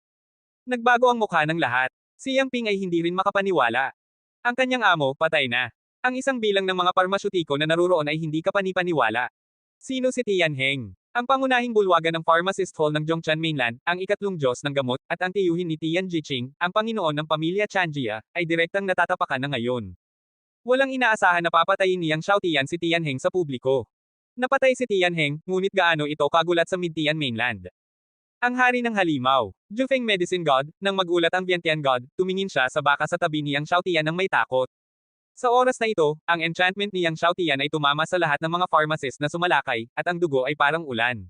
Nagbago ang mukha ng lahat. Si Yang Ping ay hindi rin makapaniwala. Ang kanyang amo, patay na. Ang isang bilang ng mga parmasyutiko na naruroon ay hindi kapanipaniwala. Sino si Tianheng? Ang pangunahing bulwagan ng pharmacist hall ng Zhongshan Mainland, ang ikatlong Diyos ng gamot, at ang tiyuhin ni Tian Jiqing, ang Panginoon ng pamilya Chanjia, ay direktang natatapakan na ngayon. Walang inaasahan na papatayin ni Yang Xiaotian si Tianheng sa publiko. Napatay si Tianheng, ngunit gaano ito kagulat sa Mid-Tian Mainland. Ang hari ng halimaw, Jufeng Medicine God, nang magulat ang Vientian God, tumingin siya sa baka sa tabi ni Yang Xiaotian ng may takot. Sa oras na ito, ang enchantment ni Yang Xiaotian ay tumama sa lahat ng mga pharmacist na sumalakay, at ang dugo ay parang ulan.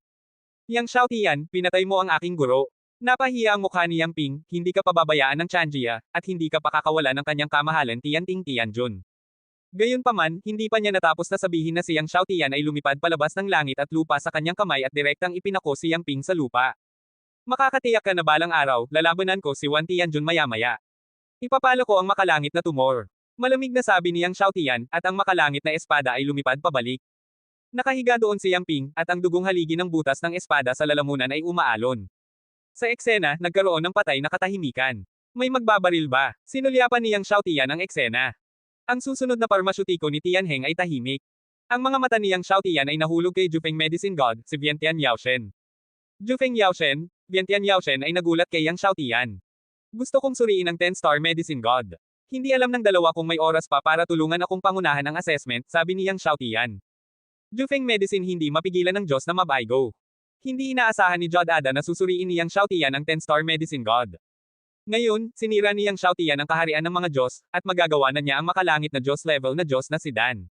Yang Xiaotian, pinatay mo ang aking guro. Napahiya ang mukha ni Yang Ping, hindi ka pababayaan ng Chanjia, at hindi ka pakakawalan ng kanyang kamahalan Tianting Tianjun. Gayunpaman, hindi pa niya natapos na sabihin na si Yang Xiaotian ay lumipad palabas ng langit at lupa sa kanyang kamay at direktang ipinako si Yang Ping sa lupa. Makakatiyak ka na balang araw, lalabanan ko si Wan Tianjun maya-maya. Ipapalo ko ang makalangit na tumor. Malamig na sabi ni Yang Xiaotian, at ang makalangit na espada ay lumipad pabalik. Nakahiga doon si Yang Ping, at ang dugong haligi ng butas ng espada sa lalamunan ay umaalon. Sa eksena, nagkaroon ng patay na katahimikan. May magbabaril ba? Sinulyapan ni Yang Xiaotian ang eksena. Ang susunod na parmasyutiko ni Tianheng ay tahimik. Ang mga mata ni Yang Xiaotian ay nahulog kay Jufeng Medicine God, si Vientian Yaoshen. Jufeng Yaoshen, Vientian Yaoshen ay nagulat kay Yang Xiaotian. Gusto kong suriin ang 10-star Medicine God. Hindi alam ng dalawa kung may oras pa para tulungan akong pangunahan ang assessment, sabi ni Yang Xiaotian. Jufeng Medicine hindi mapigilan ng Diyos na mabaigo. Hindi inaasahan ni Jod Ada na susuriin ni Yang Xiaotian ang 10-star Medicine God. Ngayon, sinira ni Yang Xiaotian ang kaharian ng mga Diyos, at magagawa na niya ang makalangit na Diyos level na Diyos na si Dan.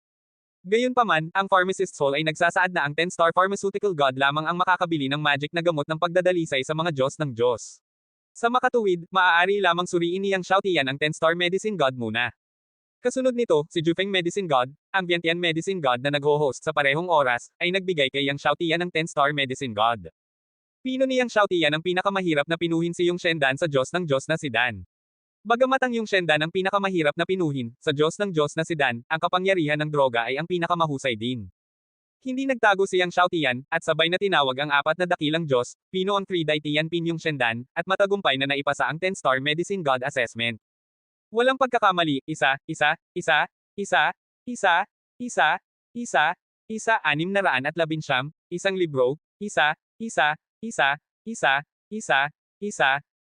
Gayunpaman, ang pharmacist's hall ay nagsasaad na ang 10-star pharmaceutical god lamang ang makakabili ng magic na gamot ng pagdadalisay sa mga Diyos ng Diyos. Sa makatuwid, maaari lamang suriin ni Yang Xiaotian ang 10-star medicine god muna. Kasunod nito, si Jufeng Medicine God, ang Vientian Medicine God na nag-ho-host sa parehong oras, ay nagbigay kay Yang Xiaotian ng 10-star Medicine God. Pino ni Yang Xiaotian ang pinakamahirap na pinuhin si Yung Shendan sa Diyos ng Diyos na si Dan. Bagamat ang Yung Shendan ang pinakamahirap na pinuhin, sa Diyos ng Diyos na si Dan, ang kapangyarihan ng droga ay ang pinakamahusay din. Hindi nagtago si Yang Xiaotian, at sabay na tinawag ang 4 na dakilang Diyos, Pino ang 3 Daitian Pin Yung Shendan, at matagumpay na naipasa ang 10-star Medicine God Assessment. Walang pagkakamali, 611, isang libro,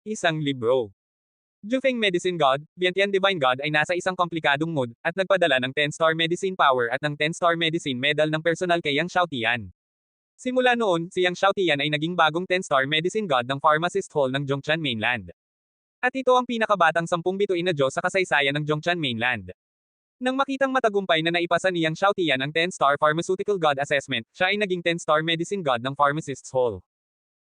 isang libro. Jufeng Medicine God, Vientian Divine God ay nasa isang komplikadong mood, at nagpadala ng 10-star medicine power at ng 10-star medicine medal ng personal kay Yang Xiaotian. Simula noon, si Yang Xiaotian ay naging bagong 10-star medicine god ng pharmacist hall ng Zhongshan Mainland. At ito ang pinakabatang 10 bituin na Diyos sa kasaysayan ng Zhongshan Mainland. Nang makitang matagumpay na naipasa ni Yang Xiaotian ang 10-star pharmaceutical god assessment, siya ay naging 10-star medicine god ng pharmacist's hall.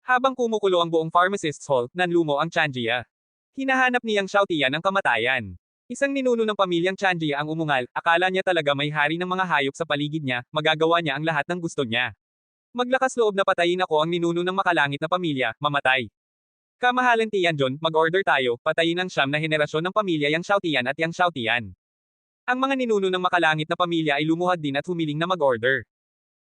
Habang kumukulo ang buong pharmacist's hall, nanlumo ang Chanjia. Hinahanap ni Yang Xiaotian ang kamatayan. Isang ninuno ng pamilyang Chanjia ang umungal, akala niya talaga may hari ng mga hayop sa paligid niya, magagawa niya ang lahat ng gusto niya. Maglakas loob na patayin ako ang ninuno ng makalangit na pamilya, mamatay. Kamahalan Tianjun, mag-order tayo, patayin ang siyam na henerasyon ng pamilya Yang Xiaotian at Yang Xiaotian. Ang mga ninuno ng makalangit na pamilya ay lumuhad din at humiling na mag-order.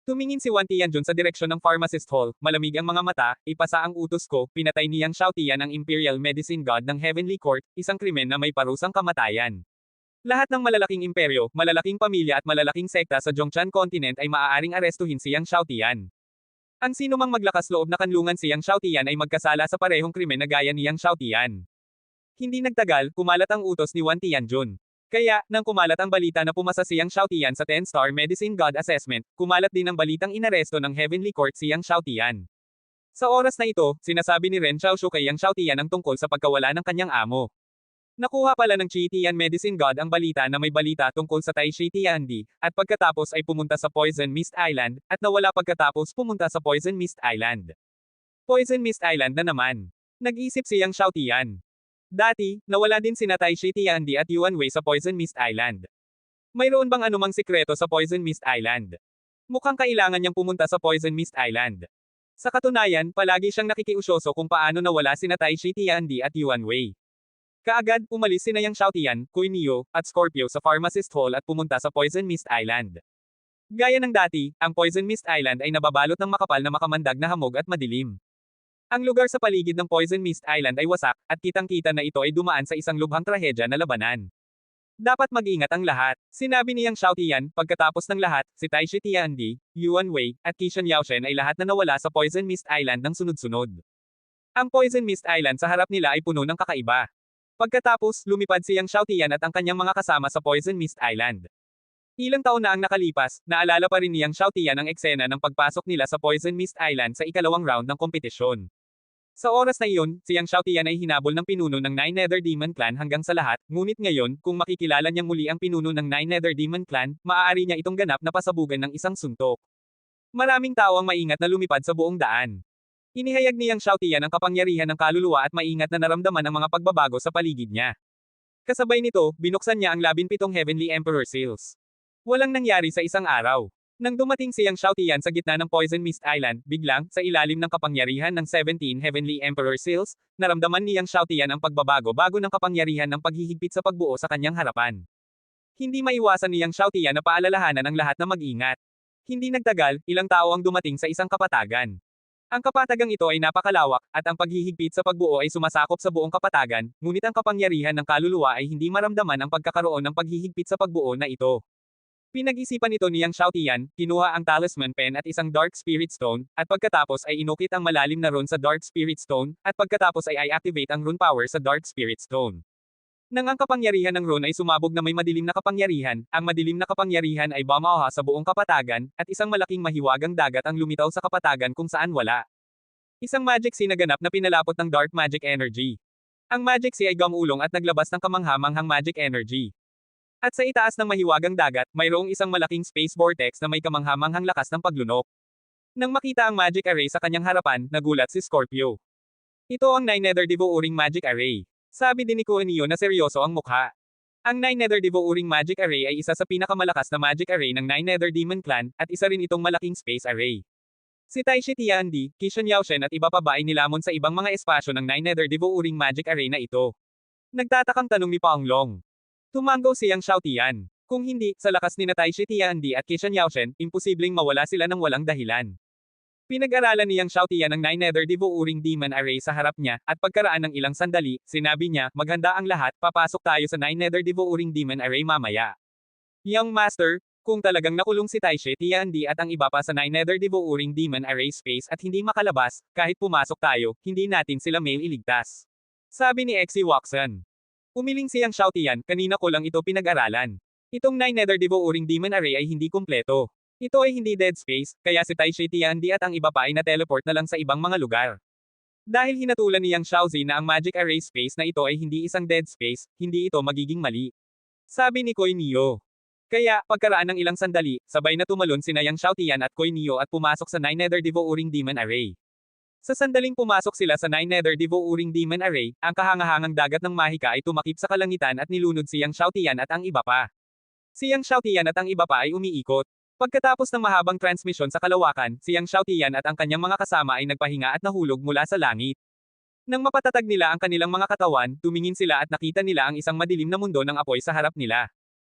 Tumingin si Wan Tianjun sa direksyon ng pharmacist hall, malamig ang mga mata, ipasa ang utos ko, pinatay ni Yang Xiaotian ang Imperial Medicine God ng Heavenly Court, isang krimen na may parusang kamatayan. Lahat ng malalaking imperyo, malalaking pamilya at malalaking sekta sa Zhongshan Continent ay maaaring arestuhin si Yang Xiaotian. Ang sinumang maglakas loob na kanlungan si Yang Xiaotian ay magkasala sa parehong krimen na gaya ni Yang Xiaotian. Hindi nagtagal, kumalat ang utos ni Wan Tianjun. Kaya, nang kumalat ang balita na pumasa si Yang Xiaotian sa 10-star Medicine God Assessment, kumalat din ang balitang inaresto ng Heavenly Court si Yang Xiaotian. Sa oras na ito, sinasabi ni Ren Xiaoshu kay Yang Xiaotian ang tungkol sa pagkawala ng kanyang amo. Nakuha pala ng Qi Tian Medicine God ang balita na may balita tungkol sa Tai Shi Tiandi, at pagkatapos ay pumunta sa Poison Mist Island, at nawala pagkatapos pumunta sa Poison Mist Island. Poison Mist Island na naman. Nag-isip si Yang Xiaotian. Dati, nawala din sina Tai Shi Tiandi at Yuan Wei sa Poison Mist Island. Mayroon bang anumang sikreto sa Poison Mist Island? Mukhang kailangan niyang pumunta sa Poison Mist Island. Sa katunayan, palagi siyang nakikiusyoso kung paano nawala sina Tai Shi Tiandi at Yuan Wei. Kaagad, umalis sina Yang Xiaotian, Kui Neo, at Scorpio sa Pharmacist Hall at pumunta sa Poison Mist Island. Gaya ng dati, ang Poison Mist Island ay nababalot ng makapal na makamandag na hamog at madilim. Ang lugar sa paligid ng Poison Mist Island ay wasak, at kitang-kita na ito ay dumaan sa isang lubhang trahedya na labanan. Dapat mag-ingat ang lahat, sinabi ni Yang Xiaotian. Pagkatapos ng lahat, si Tai Shi Tiandi, Yuan Wei, at Qishan Yaoshen ay lahat na nawala sa Poison Mist Island ng sunod-sunod. Ang Poison Mist Island sa harap nila ay puno ng kakaiba. Pagkatapos, lumipad si Yang Xiaotian at ang kanyang mga kasama sa Poison Mist Island. Ilang taon na ang nakalipas, naalala pa rin ni Yang Xiaotian ang eksena ng pagpasok nila sa Poison Mist Island sa ikalawang round ng kompetisyon. Sa oras na iyon, si Yang Xiaotian ay hinabol ng pinuno ng Nine Nether Demon Clan hanggang sa lahat, ngunit ngayon, kung makikilala niyang muli ang pinuno ng Nine Nether Demon Clan, maaari niya itong ganap na pasabugan ng isang suntok. Maraming tao ang maingat na lumipad sa buong daan. Inihayag ni Yang Xiaotian ang kapangyarihan ng kaluluwa at maingat na naramdaman ang mga pagbabago sa paligid niya. Kasabay nito, binuksan niya ang 17 Heavenly Emperor Seals. Walang nangyari sa isang araw. Nang dumating si Yang Xiaotian sa gitna ng Poison Mist Island, biglang, sa ilalim ng kapangyarihan ng 17 Heavenly Emperor Seals, naramdaman ni Yang Xiaotian ang pagbabago bago ng kapangyarihan ng paghihigpit sa pagbuo sa kanyang harapan. Hindi maiwasan ni Yang Xiaotian na paalalahanan ang lahat na mag-ingat. Hindi nagtagal, ilang tao ang dumating sa isang kapatagan. Ang kapatagang ito ay napakalawak, at ang paghihigpit sa pagbuo ay sumasakop sa buong kapatagan, ngunit ang kapangyarihan ng kaluluwa ay hindi maramdaman ang pagkakaroon ng paghihigpit sa pagbuo na ito. Pinag-isipan ito ni Yang Xiaotian, kinuha ang Talisman Pen at isang Dark Spirit Stone, at pagkatapos ay inukit ang malalim na rune sa Dark Spirit Stone, at pagkatapos ay i-activate ang rune power sa Dark Spirit Stone. Nang ang kapangyarihan ng rune ay sumabog na may madilim na kapangyarihan, ang madilim na kapangyarihan ay bumaha sa buong kapatagan, at isang malaking mahiwagang dagat ang lumitaw sa kapatagan kung saan wala. Isang magic sea naganap na pinalapot ng dark magic energy. Ang magic sea ay gumulong at naglabas ng kamangha-manghang magic energy. At sa itaas ng mahiwagang dagat, mayroong isang malaking space vortex na may kamangha-manghang lakas ng paglunok. Nang makita ang magic array sa kanyang harapan, nagulat si Scorpio. Ito ang Nine Nether Devouring Magic Array. Sabi din ni Kui Neo na seryoso ang mukha. Ang Nine Nether Devouring Magic Array ay isa sa pinakamalakas na magic array ng Nine Nether Demon Clan, at isa rin itong malaking space array. Si Tai Shi Tiandi, Qishan Yaoshen at iba pa ba ay nilamon sa ibang mga espasyo ng Nine Nether Devouring Magic Array na ito? Nagtatakang tanong ni Pang Long. Tumango si Yang Xiaotian. Kung hindi, sa lakas ni Tai Shi Tiandi at Qishan Yaoshen, imposibleng mawala sila ng walang dahilan. Pinag-aralan ni Yang Xiaotian ang Nine Nether Devouring Demon Array sa harap niya, at pagkaraan ng ilang sandali, sinabi niya, maghanda ang lahat, papasok tayo sa Nine Nether Devouring Demon Array mamaya. Young Master, kung talagang nakulong si Tai Shi Tiandi at ang iba pa sa Nine Nether Devouring Demon Array space at hindi makalabas, kahit pumasok tayo, hindi natin sila mailigtas. Sabi ni Xe Watson. Umiling si Yang Xiaotian, kanina ko lang ito pinag-aralan. Itong Nine Nether Devouring Demon Array ay hindi kumpleto. Ito ay hindi dead space, kaya si Tai Shi Tiandi at ang iba pa ay na-teleport na lang sa ibang mga lugar. Dahil hinatulan ni Yang Xiaozi na ang magic array space na ito ay hindi isang dead space, hindi ito magiging mali. Sabi ni Kui Neo. Kaya, pagkaraan ng ilang sandali, sabay na tumalon sina Yang Xiaotian at Kui Neo at pumasok sa Nine Nether Devouring Demon Array. Sa sandaling pumasok sila sa Nine Nether Devouring Demon Array, ang kahangahangang dagat ng mahika ay tumakip sa kalangitan at nilunod si Yang Xiaotian at ang iba pa. Si Yang Xiaotian at ang iba pa ay umiikot. Pagkatapos ng mahabang transmisyon sa kalawakan, si Yang Xiaotian at ang kanyang mga kasama ay nagpahinga at nahulog mula sa langit. Nang mapatatag nila ang kanilang mga katawan, tumingin sila at nakita nila ang isang madilim na mundo ng apoy sa harap nila.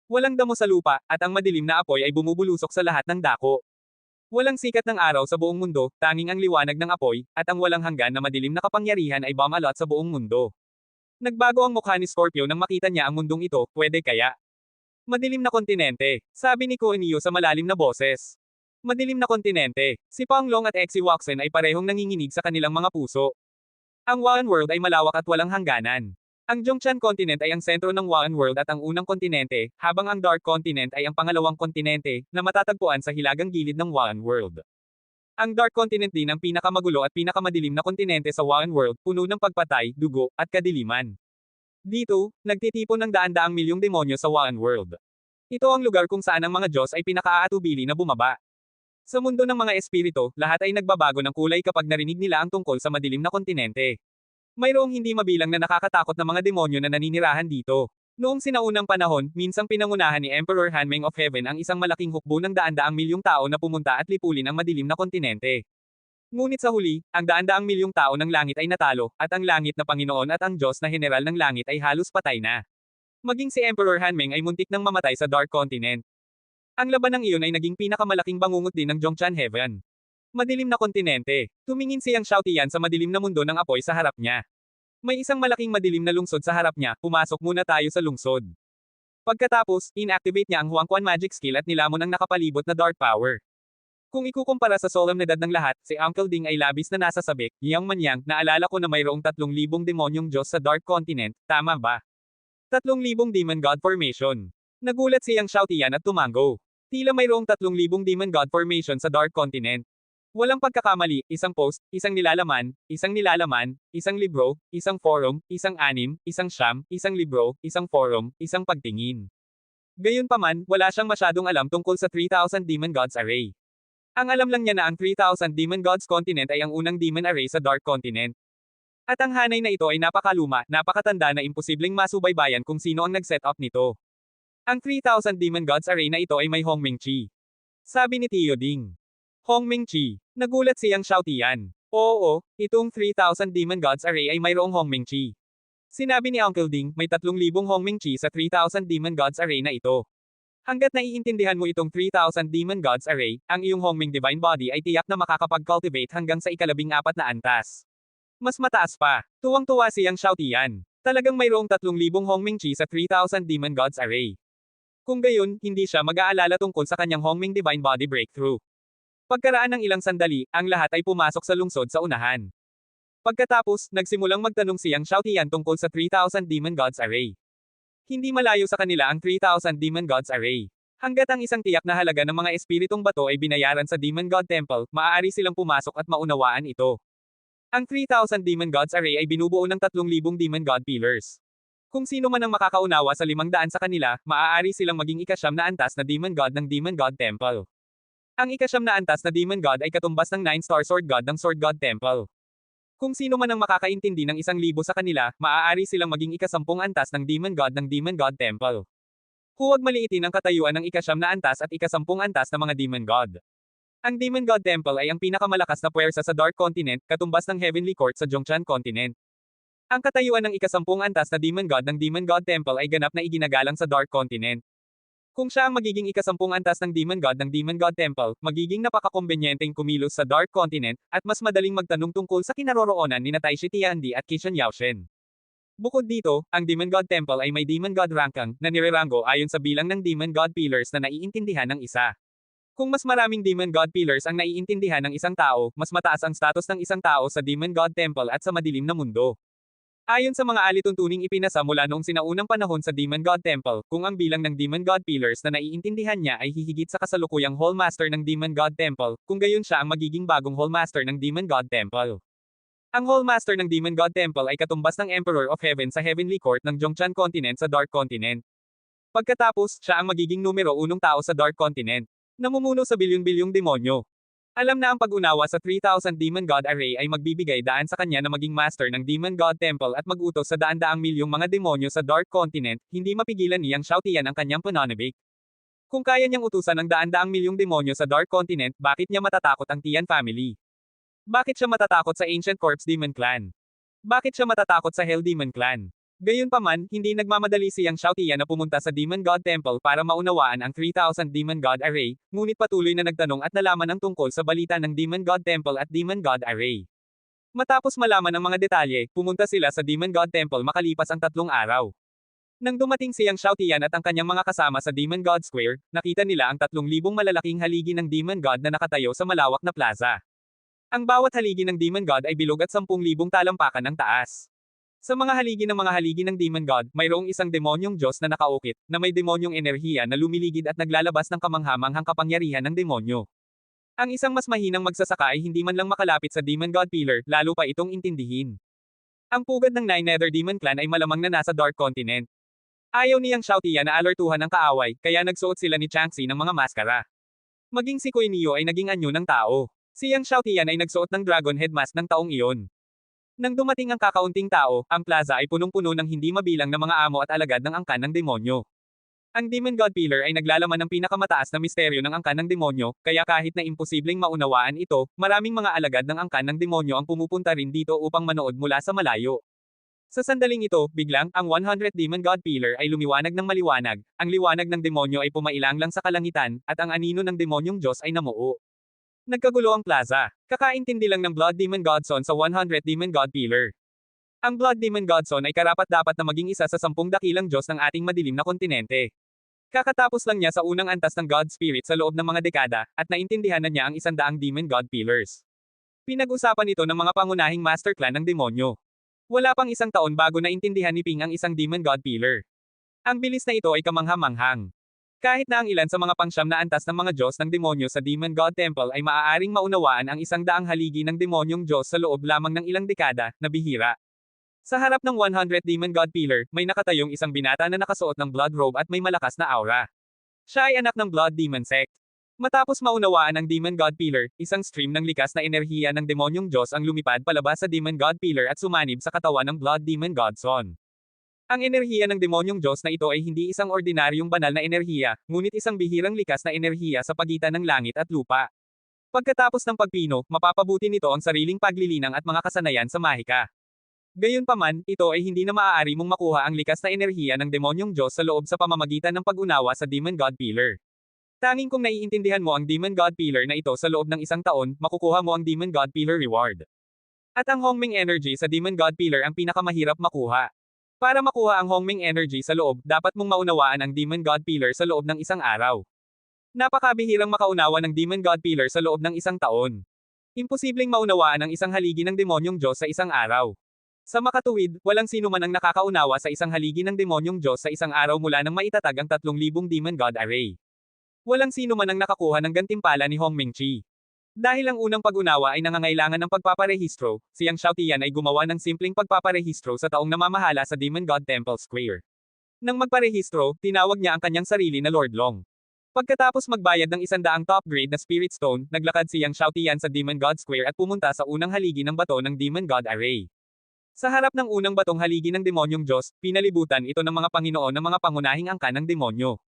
Walang damo sa lupa, at ang madilim na apoy ay bumubulusok sa lahat ng dako. Walang sikat ng araw sa buong mundo, tanging ang liwanag ng apoy, at ang walang hanggan na madilim na kapangyarihan ay bumalot sa buong mundo. Nagbago ang mukha ni Scorpio nang makita niya ang mundong ito, pwede kaya? Madilim na kontinente, sabi ni Kuan Yu sa malalim na boses. Madilim na kontinente, si Panglong at Exi Waxen ay parehong nanginginig sa kanilang mga puso. Ang Waan World ay malawak at walang hangganan. Ang Zhongshan Continent ay ang sentro ng Waan World at ang unang kontinente, habang ang Dark Continent ay ang pangalawang kontinente, na matatagpuan sa hilagang gilid ng Waan World. Ang Dark Continent din ang pinakamagulo at pinakamadilim na kontinente sa Waan World, puno ng pagpatay, dugo, at kadiliman. Dito, nagtitipon ng daan-daang milyong demonyo sa Waan World. Ito ang lugar kung saan ang mga Diyos ay pinakaaatubili na bumaba. Sa mundo ng mga espiritu, lahat ay nagbabago ng kulay kapag narinig nila ang tungkol sa madilim na kontinente. Mayroong hindi mabilang na nakakatakot na mga demonyo na naninirahan dito. Noong sinaunang panahon, minsang pinangunahan ni Emperor Hanmeng of Heaven ang isang malaking hukbo ng daan-daang milyong tao na pumunta at lipulin ang madilim na kontinente. Ngunit sa huli, ang daan-daang milyong tao ng langit ay natalo, at ang langit na Panginoon at ang Diyos na General ng langit ay halos patay na. Maging si Emperor Hanmeng ay muntik nang mamatay sa Dark Continent. Ang labanang iyon ay naging pinakamalaking bangungot din ng Zhongshan Heaven. Madilim na kontinente. Tumingin si Yang Xiaotian sa madilim na mundo ng apoy sa harap niya. May isang malaking madilim na lungsod sa harap niya, pumasok muna tayo sa lungsod. Pagkatapos, inactivate niya ang Huangquan Magic Skill at nilamon ang nakapalibot na Dark Power. Kung ikukumpara sa solemnidad ng lahat, si Uncle Ding ay labis na nasa sabik, Yang Manyang, naalala ko na mayroong 3,000 demonyong Diyos sa Dark Continent, tama ba? 3,000 Demon God Formation. Nagulat si Yang Xiaotian at tumango. Tila mayroong 3,000 Demon God Formation sa Dark Continent. Walang pagkakamali, isang post, isang nilalaman, isang libro, isang forum, isang anim, isang siyam, isang libro, isang forum, isang pagtingin. Gayunpaman, wala siyang masyadong alam tungkol sa 3,000 Demon Gods Array. Ang alam lang niya na ang 3,000 Demon Gods Continent ay ang unang Demon Array sa Dark Continent. At ang hanay na ito ay napakaluma, napakatanda na imposibleng masubaybayan kung sino ang nag-set up nito. Ang 3,000 Demon Gods Array na ito ay may Hongming Chi. Sabi ni Tio Ding. Hongming Chi. Nagulat si Yang Xiaotian. Oo, itong 3,000 Demon Gods Array ay mayroong Hongming Chi. Sinabi ni Uncle Ding, may 3,000 Hongming Chi sa 3,000 Demon Gods Array na ito. Hanggat naiintindihan mo itong 3,000 Demon Gods Array, ang iyong Hongming Divine Body ay tiyak na makakapag-cultivate hanggang sa 14 na antas. Mas mataas pa. Tuwang-tuwa si Yang Xiaotian. Talagang mayroong 3,000 Hongming Chi sa 3,000 Demon Gods Array. Kung gayon, hindi siya mag-aalala tungkol sa kanyang Hongming Divine Body Breakthrough. Pagkaraan ng ilang sandali, ang lahat ay pumasok sa lungsod sa unahan. Pagkatapos, nagsimulang magtanong si Yang Xiaotian tungkol sa 3,000 Demon Gods Array. Hindi malayo sa kanila ang 3,000 Demon Gods Array. Hanggat ang isang tiyak na halaga ng mga espiritong bato ay binayaran sa Demon God Temple, maaari silang pumasok at maunawaan ito. Ang 3,000 Demon Gods Array ay binubuo ng 3,000 Demon God Pillars. Kung sino man ang makakaunawa sa 500 sa kanila, maaari silang maging ikasyam na antas na Demon God ng Demon God Temple. Ang ikasyam na antas na Demon God ay katumbas ng 9-star Sword God ng Sword God Temple. Kung sino man ang makakaintindi ng 1,000 sa kanila, maaari silang maging ikasampung antas ng Demon God ng Demon God Temple. Huwag maliitin ang katayuan ng ikasyam na antas at ikasampung antas na mga Demon God. Ang Demon God Temple ay ang pinakamalakas na puwersa sa Dark Continent, katumbas ng Heavenly Court sa Zhongshan Continent. Ang katayuan ng ikasampung antas na Demon God ng Demon God Temple ay ganap na iginagalang sa Dark Continent. Kung siya ang magiging ikasampung antas ng Demon God ng Demon God Temple, magiging napakakombenyenteng kumilos sa Dark Continent, at mas madaling magtanong tungkol sa kinaroroonan ni Tai Shi Tiandi at Qishan Yaoshen. Bukod dito, ang Demon God Temple ay may Demon God Rankang, na nirerango ayon sa bilang ng Demon God Pillars na naiintindihan ng isa. Kung mas maraming Demon God Pillars ang naiintindihan ng isang tao, mas mataas ang status ng isang tao sa Demon God Temple at sa madilim na mundo. Ayon sa mga alituntuning ipinasa mula noong sinaunang panahon sa Demon God Temple, kung ang bilang ng Demon God Pillars na naiintindihan niya ay hihigit sa kasalukuyang Hallmaster ng Demon God Temple, kung gayon siya ang magiging bagong Hallmaster ng Demon God Temple. Ang Hallmaster ng Demon God Temple ay katumbas ng Emperor of Heaven sa Heavenly Court ng Zhongshan Continent sa Dark Continent. Pagkatapos, siya ang magiging numero 1 tao sa Dark Continent. Namumuno sa bilyon-bilyong demonyo. Alam na ang pag-unawa sa 3,000 Demon God Array ay magbibigay daan sa kanya na maging master ng Demon God Temple at mag-utos sa daan-daang milyong mga demonyo sa Dark Continent, hindi mapigilan ni Yang Xiaotian ang kanyang pananabik. Kung kaya niyang utusan ang daan-daang milyong demonyo sa Dark Continent, bakit niya matatakot ang Tian family? Bakit siya matatakot sa Ancient Corpse Demon Clan? Bakit siya matatakot sa Hell Demon Clan? Gayunpaman, hindi nagmamadali si Yang Xiaotian na pumunta sa Demon God Temple para maunawaan ang 3,000 Demon God Array, ngunit patuloy na nagtanong at nalaman ang tungkol sa balita ng Demon God Temple at Demon God Array. Matapos malaman ang mga detalye, pumunta sila sa Demon God Temple makalipas ang 3 araw. Nang dumating si Yang Xiaotian at ang kanyang mga kasama sa Demon God Square, nakita nila ang 3,000 malalaking haligi ng Demon God na nakatayo sa malawak na plaza. Ang bawat haligi ng Demon God ay bilog at 10,000 talampakan ng taas. Sa mga haligi ng Demon God, mayroong isang demonyong Diyos na nakaukit, na may demonyong enerhiya na lumiligid at naglalabas ng kamanghamanghang kapangyarihan ng demonyo. Ang isang mas mahinang magsasaka ay hindi man lang makalapit sa Demon God Pillar, lalo pa itong intindihin. Ang pugad ng Nine Nether Demon Clan ay malamang na nasa Dark Continent. Ayaw ni Yang Xiaotian na alertuhan ng kaaway, kaya nagsuot sila ni Changxi ng mga maskara. Maging si Kuei Neo ay naging anyo ng tao. Si Yang Xiaotian ay nagsuot ng Dragon Head Mask ng taong iyon. Nang dumating ang kakaunting tao, ang plaza ay punong-puno ng hindi mabilang na mga amo at alagad ng angkan ng demonyo. Ang Demon God Pillar ay naglalaman ng pinakamataas na misteryo ng angkan ng demonyo, kaya kahit na imposibleng maunawaan ito, maraming mga alagad ng angkan ng demonyo ang pumupunta rin dito upang manood mula sa malayo. Sa sandaling ito, biglang, ang 100 Demon God Pillar ay lumiwanag ng maliwanag, ang liwanag ng demonyo ay pumailang lang sa kalangitan, at ang anino ng demonyong Diyos ay namuo. Nagkagulo ang plaza. Kakaintindi lang ng Blood Demon Godson sa 100 Demon God Pillar. Ang Blood Demon Godson ay karapat-dapat na maging isa sa 10 dakilang Diyos ng ating madilim na kontinente. Kakatapos lang niya sa unang antas ng God Spirit sa loob ng mga dekada, at naintindihan na niya ang 100 Demon God Pillars. Pinag-usapan ito ng mga pangunahing Master Clan ng demonyo. Wala pang 1 taon bago naintindihan ni Ping ang 1 Demon God Pillar. Ang bilis na ito ay kamangha-manghang. Kahit na ang ilan sa mga pangsyam na antas ng mga Diyos ng demonyo sa Demon God Temple ay maaaring maunawaan ang 100 haligi ng demonyong Diyos sa loob lamang ng ilang dekada, na bihira. Sa harap ng 100 Demon God Pillar, may nakatayong isang binata na nakasuot ng blood robe at may malakas na aura. Siya ay anak ng Blood Demon Sect. Matapos maunawaan ang Demon God Pillar, isang stream ng likas na enerhiya ng demonyong Diyos ang lumipad palabas sa Demon God Pillar at sumanib sa katawan ng Blood Demon Godson. Ang enerhiya ng demonyong Diyos na ito ay hindi isang ordinaryong banal na enerhiya, ngunit isang bihirang likas na enerhiya sa pagitan ng langit at lupa. Pagkatapos ng pagpino, mapapabuti nito ang sariling paglilinang at mga kasanayan sa mahika. Gayunpaman, ito ay hindi na maaari mong makuha ang likas na enerhiya ng demonyong Diyos sa loob sa pamamagitan ng pag-unawa sa Demon God Pillar. Tanging kung naiintindihan mo ang Demon God Pillar na ito sa loob ng 1 taon, makukuha mo ang Demon God Pillar reward. At ang Hongming Energy sa Demon God Pillar ang pinakamahirap makuha. Para makuha ang Hongming Energy sa loob, dapat mong maunawaan ang Demon God Pillar sa loob ng 1 araw. Napakabihirang makaunawa ng Demon God Pillar sa loob ng 1 taon. Imposibleng maunawaan ang isang haligi ng demonyong Diyos sa 1 araw. Sa makatuwid, walang sino man ang nakakaunawa sa isang haligi ng demonyong Diyos sa 1 araw mula nang maitatag ang 3,000 Demon God Array. Walang sino man ang nakakuha ng gantimpala ni Hongming Chi. Dahil ang unang pag-unawa ay nangangailangan ng pagpaparehistro, si Yang Xiaotian ay gumawa ng simpleng pagpaparehistro sa taong namamahala sa Demon God Temple Square. Nang magparehistro, tinawag niya ang kanyang sarili na Lord Long. Pagkatapos magbayad ng 100 top grade na Spirit Stone, naglakad si Yang Xiaotian sa Demon God Square at pumunta sa unang haligi ng bato ng Demon God Array. Sa harap ng unang batong haligi ng demonyong Diyos, pinalibutan ito ng mga Panginoon ng mga pangunahing angkan ng demonyo.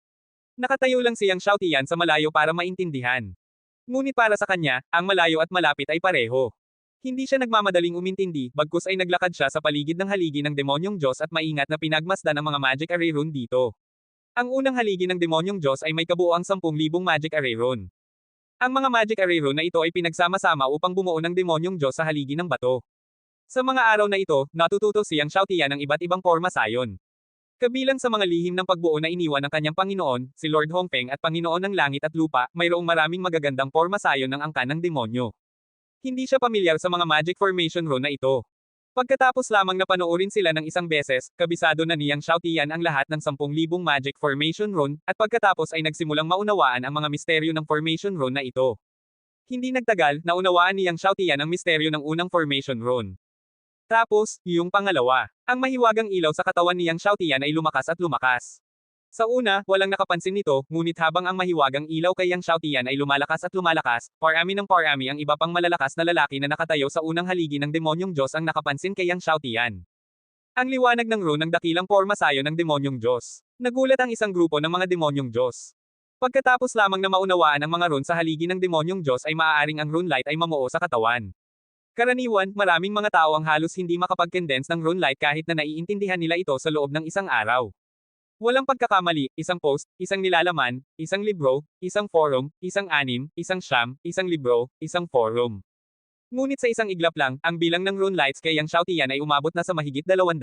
Nakatayo lang si Yang Xiaotian sa malayo para maintindihan. Ngunit para sa kanya, ang malayo at malapit ay pareho. Hindi siya nagmamadaling umintindi, bagkus ay naglakad siya sa paligid ng haligi ng demonyong Diyos at maingat na pinagmasdan ang mga magic array rune dito. Ang unang haligi ng demonyong Diyos ay may kabuoang 10,000 magic array rune. Ang mga magic array rune na ito ay pinagsama-sama upang bumuo ng demonyong Diyos sa haligi ng bato. Sa mga araw na ito, natututo si Yang Xiaotian ng iba't ibang porma sayon. Kabilang sa mga lihim ng pagbuo na iniwan ng kanyang Panginoon, si Lord Hongpeng at Panginoon ng Langit at Lupa, mayroong maraming magagandang porma sayon ng angkan ng demonyo. Hindi siya pamilyar sa mga magic formation rune na ito. Pagkatapos lamang na panoorin sila ng isang beses, kabisado na ni Yang Xiaotian ang lahat ng 10,000 magic formation rune, at pagkatapos ay nagsimulang maunawaan ang mga misteryo ng formation rune na ito. Hindi nagtagal, naunawaan ni Yang Xiaotian ang misteryo ng unang formation rune. Tapos, yung pangalawa. Ang mahiwagang ilaw sa katawan ni Yang Xiaotian ay lumakas at lumakas. Sa una, walang nakapansin nito, ngunit habang ang mahiwagang ilaw kay Yang Xiaotian ay lumalakas at lumalakas, parami ng parami ang iba pang malalakas na lalaki na nakatayo sa unang haligi ng demonyong Diyos ang nakapansin kay Yang Xiaotian. Ang liwanag ng rune ng dakilang porma sayon ng demonyong Diyos. Nagulat ang isang grupo ng mga demonyong Diyos. Pagkatapos lamang na maunawaan ang mga rune sa haligi ng demonyong Diyos ay maaaring ang rune light ay mamuo sa katawan. Karaniwan, maraming mga tao ang halos hindi makapag-condense ng runelight kahit na naiintindihan nila ito sa loob ng isang araw. Walang pagkakamali, isang post, isang nilalaman, isang libro, isang forum, isang anim, isang siyam, isang libro, isang forum. Ngunit sa isang iglap lang, ang bilang ng runelights kay Yang Xiaotian ay umabot na sa mahigit 200.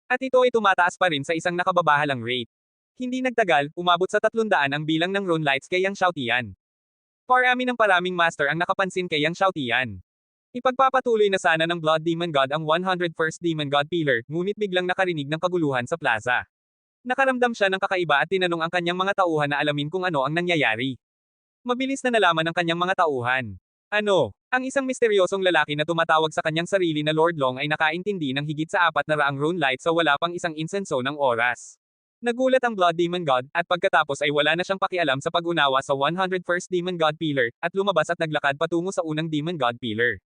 At ito ay tumataas pa rin sa isang nakababahalang rate. Hindi nagtagal, umabot sa 300 ang bilang ng runelights kay Yang Xiaotian. Parami ng paraming master ang nakapansin kay Yang Xiaotian. Ipagpapatuloy na sana ng Blood Demon God ang 101st Demon God Pillar, ngunit biglang nakarinig ng kaguluhan sa plaza. Nakaramdam siya ng kakaiba at tinanong ang kanyang mga tauhan na alamin kung ano ang nangyayari. Mabilis na nalaman ng kanyang mga tauhan. Ano? Ang isang misteryosong lalaki na tumatawag sa kanyang sarili na Lord Long ay nakaintindi ng higit sa 400 runelight sa wala pang isang insenso ng oras. Nagulat ang Blood Demon God, at pagkatapos ay wala na siyang pakialam sa pag-unawa sa 101st Demon God Pillar, at lumabas at naglakad patungo sa unang Demon God Pillar.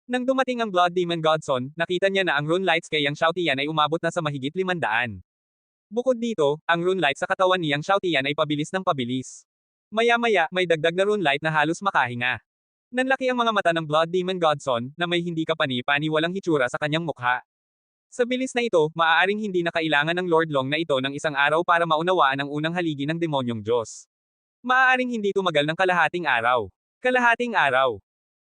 Nang dumating ang Blood Demon Godson, nakita niya na ang runelights kay Yang Xiaotian ay umabot na sa mahigit 500. Bukod dito, ang runelight sa katawan ni Yang Xiaotian ay pabilis ng pabilis. Maya-maya, may dagdag na runelight na halos makahinga. Nanlaki ang mga mata ng Blood Demon Godson, na may hindi kapani-pani walang hitsura sa kanyang mukha. Sa bilis na ito, maaaring hindi na kailangan ng Lord Long na ito ng isang araw para maunawaan ang unang haligi ng demonyong Diyos. Maaaring hindi tumagal ng kalahating araw. Kalahating araw.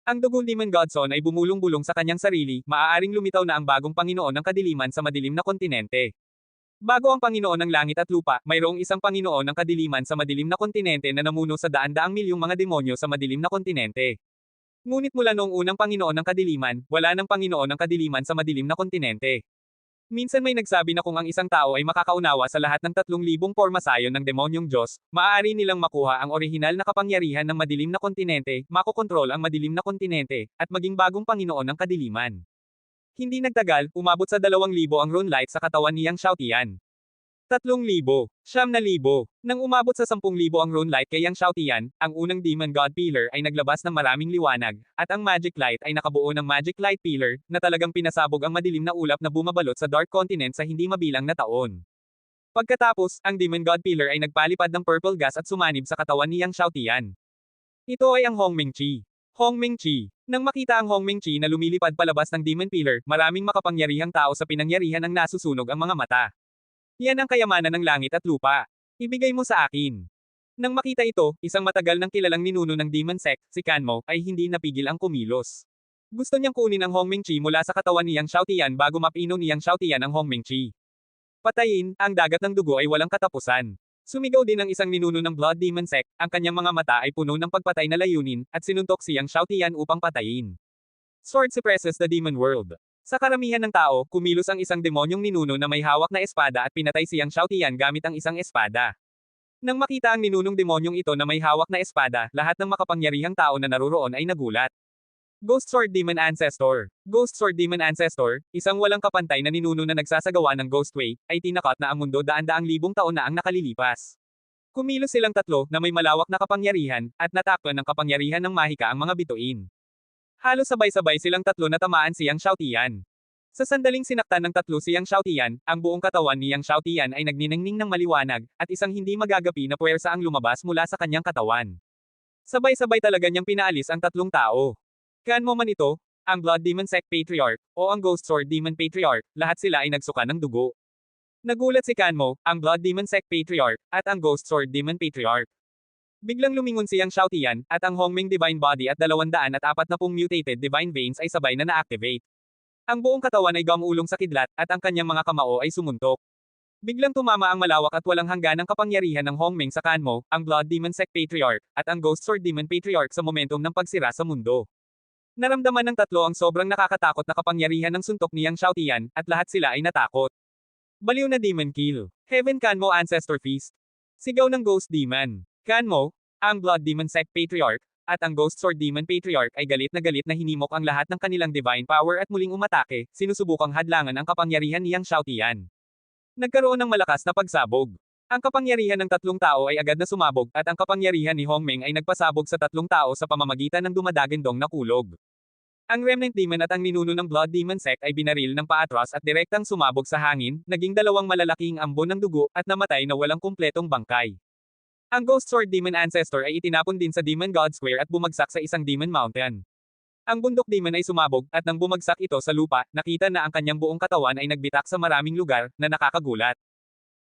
Ang dugong Demon Godson ay bumulong-bulong sa kanyang sarili, maaaring lumitaw na ang bagong Panginoon ng kadiliman sa madilim na kontinente. Bago ang Panginoon ng langit at lupa, mayroong isang Panginoon ng kadiliman sa madilim na kontinente na namuno sa daan-daang milyong mga demonyo sa madilim na kontinente. Ngunit mula noong unang Panginoon ng kadiliman, wala nang Panginoon ng kadiliman sa madilim na kontinente. Minsan may nagsabi na kung ang isang tao ay makakaunawa sa lahat ng 3,000 pormasayon ng demonyong Diyos, maaari nilang makuha ang orihinal na kapangyarihan ng madilim na kontinente, makokontrol ang madilim na kontinente, at maging bagong Panginoon ng kadiliman. Hindi nagtagal, umabot sa 2,000 ang runelight sa katawan ni Yang Xiaotian. 3,000, 9,000. Nang umabot sa 10,000 ang runelight kay Yang Xiaotian, ang unang Demon God Pillar ay naglabas ng maraming liwanag, at ang Magic Light ay nakabuo ng Magic Light Pillar, na talagang pinasabog ang madilim na ulap na bumabalot sa Dark Continent sa hindi mabilang na taon. Pagkatapos, ang Demon God Pillar ay nagpalipad ng purple gas at sumanib sa katawan ni Yang Xiaotian. Ito ay ang Hongmeng Chi. Hongmeng Chi. Nang makita ang Hongmeng Chi na lumilipad palabas ng Demon Pillar, maraming makapangyarihang tao sa pinangyarihan ang nasusunog ang mga mata. Yan ang kayamanan ng langit at lupa. Ibigay mo sa akin. Nang makita ito, isang matagal nang kilalang ninuno ng Demon Sect, si Kanmo, ay hindi napigil ang kumilos. Gusto niyang kunin ang Hongmeng Chi mula sa katawan ni Yang Xiaotian bago mapino ni Yang Xiaotian ang Hongmeng Chi. Patayin, ang dagat ng dugo ay walang katapusan. Sumigaw din ang isang ninuno ng Blood Demon Sect, ang kanyang mga mata ay puno ng pagpatay na layunin, at sinuntok si Yang Xiaotian upang patayin. Sword suppresses the demon world. Sa karamihan ng tao, kumilos ang isang demonyong ninuno na may hawak na espada at pinatay si Yang Xiaotian gamit ang isang espada. Nang makita ang ninunong demonyong ito na may hawak na espada, lahat ng makapangyarihang tao na naruroon ay nagulat. Ghost Sword Demon Ancestor. Ghost Sword Demon Ancestor, isang walang kapantay na ninuno na nagsasagawa ng Ghost Way, ay tinakat na ang mundo daan-daang libong taon na ang nakalilipas. Kumilos silang tatlo na may malawak na kapangyarihan, at natakpan ng kapangyarihan ng mahika ang mga bituin. Halos sabay-sabay silang tatlo na tamaan si Yang Xiaotian. Sa sandaling sinaktan ng tatlo si Yang Xiaotian, ang buong katawan ni Yang Xiaotian ay nagniningning ng maliwanag, at isang hindi magagapi na puwersa ang lumabas mula sa kanyang katawan. Sabay-sabay talaga niyang pinaalis ang tatlong tao. Kanmo man ito, ang Blood Demon Sect Patriarch, o ang Ghost Sword Demon Patriarch, lahat sila ay nagsuka ng dugo. Nagulat si Kanmo, ang Blood Demon Sect Patriarch, at ang Ghost Sword Demon Patriarch. Biglang lumingon si Yang Xiaotian, at ang Hongmeng Divine Body at 240 mutated Divine Veins ay sabay na na-activate. Ang buong katawan ay gumulong sa kidlat, at ang kanyang mga kamao ay sumuntok. Biglang tumama ang malawak at walang hangganang kapangyarihan ng Hongmeng sa Kanmo, ang Blood Demon Sect Patriarch, at ang Ghost Sword Demon Patriarch sa momentum ng pagsira sa mundo. Naramdaman ng tatlo ang sobrang nakakatakot na kapangyarihan ng suntok ni Yang Xiaotian, at lahat sila ay natakot. Baliw na Demon Kill. Heaven Kanmo Ancestor Feast. Sigaw ng Ghost Demon. Kanmo, ang Blood Demon Sect Patriarch, at ang Ghost Sword Demon Patriarch ay galit na hinimok ang lahat ng kanilang divine power at muling umatake, sinusubukang hadlangan ang kapangyarihan ni Yang Xiaotian. Nagkaroon ng malakas na pagsabog. Ang kapangyarihan ng tatlong tao ay agad na sumabog, at ang kapangyarihan ni Hongmeng ay nagpasabog sa tatlong tao sa pamamagitan ng dumadagendong na kulog. Ang Remnant Demon at ang ninuno ng Blood Demon Sect ay binaril ng paatras at direktang sumabog sa hangin, naging dalawang malalaking ambon ng dugo, at namatay na walang kumpletong bangkay. Ang Ghost Sword Demon Ancestor ay itinapon din sa Demon God Square at bumagsak sa isang Demon Mountain. Ang bundok demon ay sumabog, at nang bumagsak ito sa lupa, nakita na ang kanyang buong katawan ay nagbitak sa maraming lugar, na nakakagulat.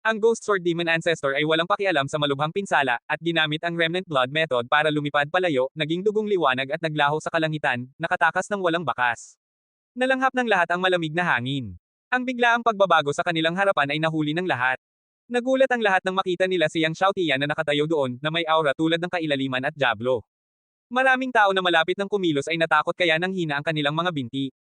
Ang Ghost Sword Demon Ancestor ay walang pakialam sa malubhang pinsala, at ginamit ang Remnant Blood Method para lumipad palayo, naging dugong liwanag at naglaho sa kalangitan, nakatakas ng walang bakas. Nalanghap ng lahat ang malamig na hangin. Ang biglaang pagbabago sa kanilang harapan ay nahuli ng lahat. Nagulat ang lahat nang makita nila si Yang Xiaotian na nakatayo doon, na may aura tulad ng kailaliman at diablo. Maraming tao na malapit ng kumilos ay natakot kaya nang hina ang kanilang mga binti.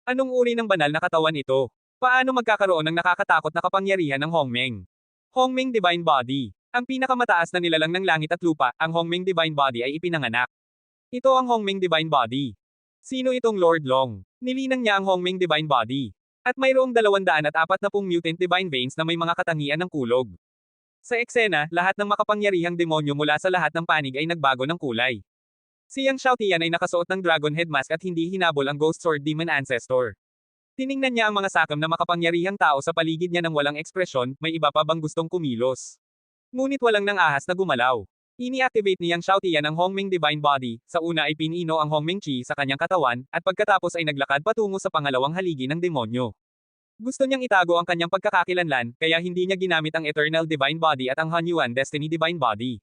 Anong uri ng banal na katawan ito? Paano magkakaroon ng nakakatakot na kapangyarihan ng Hongmeng? Hongmeng Divine Body. Ang pinakamataas na nilalang ng langit at lupa, ang Hongmeng Divine Body ay ipinanganak. Ito ang Hongmeng Divine Body. Sino itong Lord Long? Nilinang niya ang Hongmeng Divine Body. At mayroong 240 mutant divine veins na may mga katangian ng kulog. Sa eksena, lahat ng makapangyarihang demonyo mula sa lahat ng panig ay nagbago ng kulay. Si Yang Xiaotian ay nakasuot ng dragon head mask at hindi hinabol ang Ghost Sword Demon Ancestor. Tiningnan niya ang mga sakam na makapangyarihang tao sa paligid niya ng walang ekspresyon, may iba pa bang gustong kumilos. Ngunit walang nang ahas na gumalaw. Ini-activate ni Yang Xiaotian ang Hongmeng Divine Body, sa una ay pinino ang Hongmeng Qi sa kanyang katawan, at pagkatapos ay naglakad patungo sa pangalawang haligi ng demonyo. Gusto niyang itago ang kanyang pagkakakilanlan, kaya hindi niya ginamit ang Eternal Divine Body at ang Hanyuan Destiny Divine Body.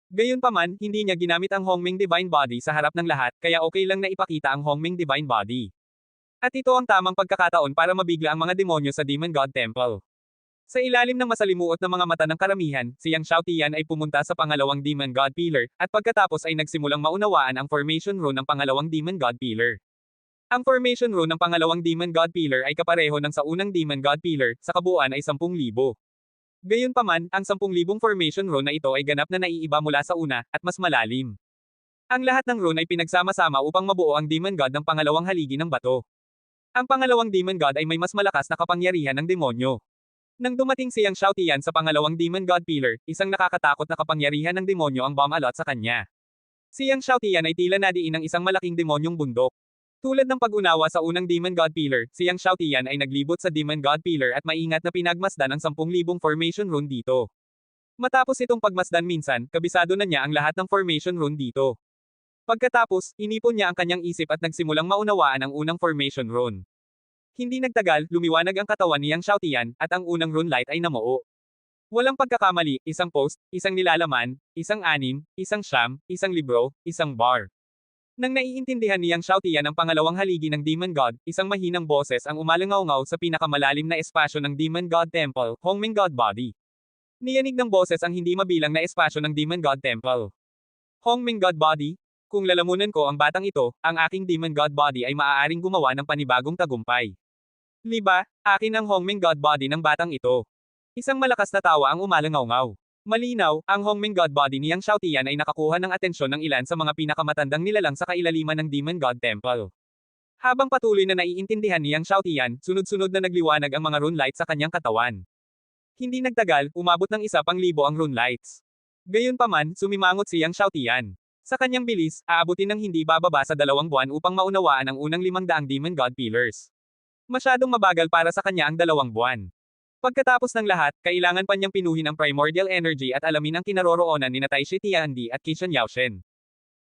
Gayunpaman, hindi niya ginamit ang Hongmeng Divine Body sa harap ng lahat, kaya okay lang na ipakita ang Hongmeng Divine Body. At ito ang tamang pagkakataon para mabigla ang mga demonyo sa Demon God Temple. Sa ilalim ng masalimuot na mga mata ng karamihan, si Yang Xiaotian ay pumunta sa pangalawang Demon God Pillar, at pagkatapos ay nagsimulang maunawaan ang Formation Rune ng pangalawang Demon God Pillar. Ang Formation Rune ng pangalawang Demon God Pillar ay kapareho ng sa unang Demon God Pillar, sa kabuuan ay 10,000. Gayunpaman, ang 10,000 Formation Rune na ito ay ganap na naiiba mula sa una, at mas malalim. Ang lahat ng rune ay pinagsama-sama upang mabuo ang Demon God ng pangalawang haligi ng bato. Ang pangalawang Demon God ay may mas malakas na kapangyarihan ng demonyo. Nang dumating si Yang Xiaotian sa pangalawang Demon God Pillar, isang nakakatakot na kapangyarihan ng demonyo ang bumalot sa kanya. Si Yang Xiaotian ay tila nadiin ng isang malaking demonyong bundok. Tulad ng pag-unawa sa unang Demon God Pillar, si Yang Xiaotian ay naglibot sa Demon God Pillar at maingat na pinagmasdan ang 10,000 Formation Rune dito. Matapos itong pagmasdan minsan, kabisado na niya ang lahat ng Formation Rune dito. Pagkatapos, inipon niya ang kanyang isip at nagsimulang maunawaan ang unang Formation Rune. Hindi nagtagal, lumiwanag ang katawan ni Yang Xiaotian, at ang unang rune light ay namuo. Walang pagkakamali, isang post, isang nilalaman, isang anim, isang siyam, isang libro, isang bar. Nang naiintindihan ni Yang Xiaotian ang pangalawang haligi ng Demon God, isang mahinang boses ang umalangaw-ngaw sa pinakamalalim na espasyo ng Demon God Temple, Hongmeng God Body. Niyanig ng boses ang hindi mabilang na espasyo ng Demon God Temple. Hongmeng God Body? Kung lalamunan ko ang batang ito, ang aking Demon God Body ay maaaring gumawa ng panibagong tagumpay. Liba, akin ang Hongmeng God Body ng batang ito. Isang malakas na tawa ang umalangaw-ngaw. Malinaw, ang Hongmeng God Body ni Yang Xiaotian ay nakakuha ng atensyon ng ilan sa mga pinakamatandang nilalang sa kailaliman ng Demon God Temple. Habang patuloy na naiintindihan ni Yang Xiaotian, sunod-sunod na nagliwanag ang mga rune lights sa kanyang katawan. Hindi nagtagal, umabot ng 1,000 ang rune lights. Gayunpaman, sumimangot si Yang Xiaotian. Sa kanyang bilis, aabutin ng hindi bababa sa 2 buwan upang maunawaan ang unang 500 Demon God Pillars. Masyadong mabagal para sa kanya ang 2 buwan. Pagkatapos ng lahat, kailangan pa niyang pinuhin ang primordial energy at alamin ang kinaroroonan ni Tai Shi Tiandi at Qishan Yaoshen.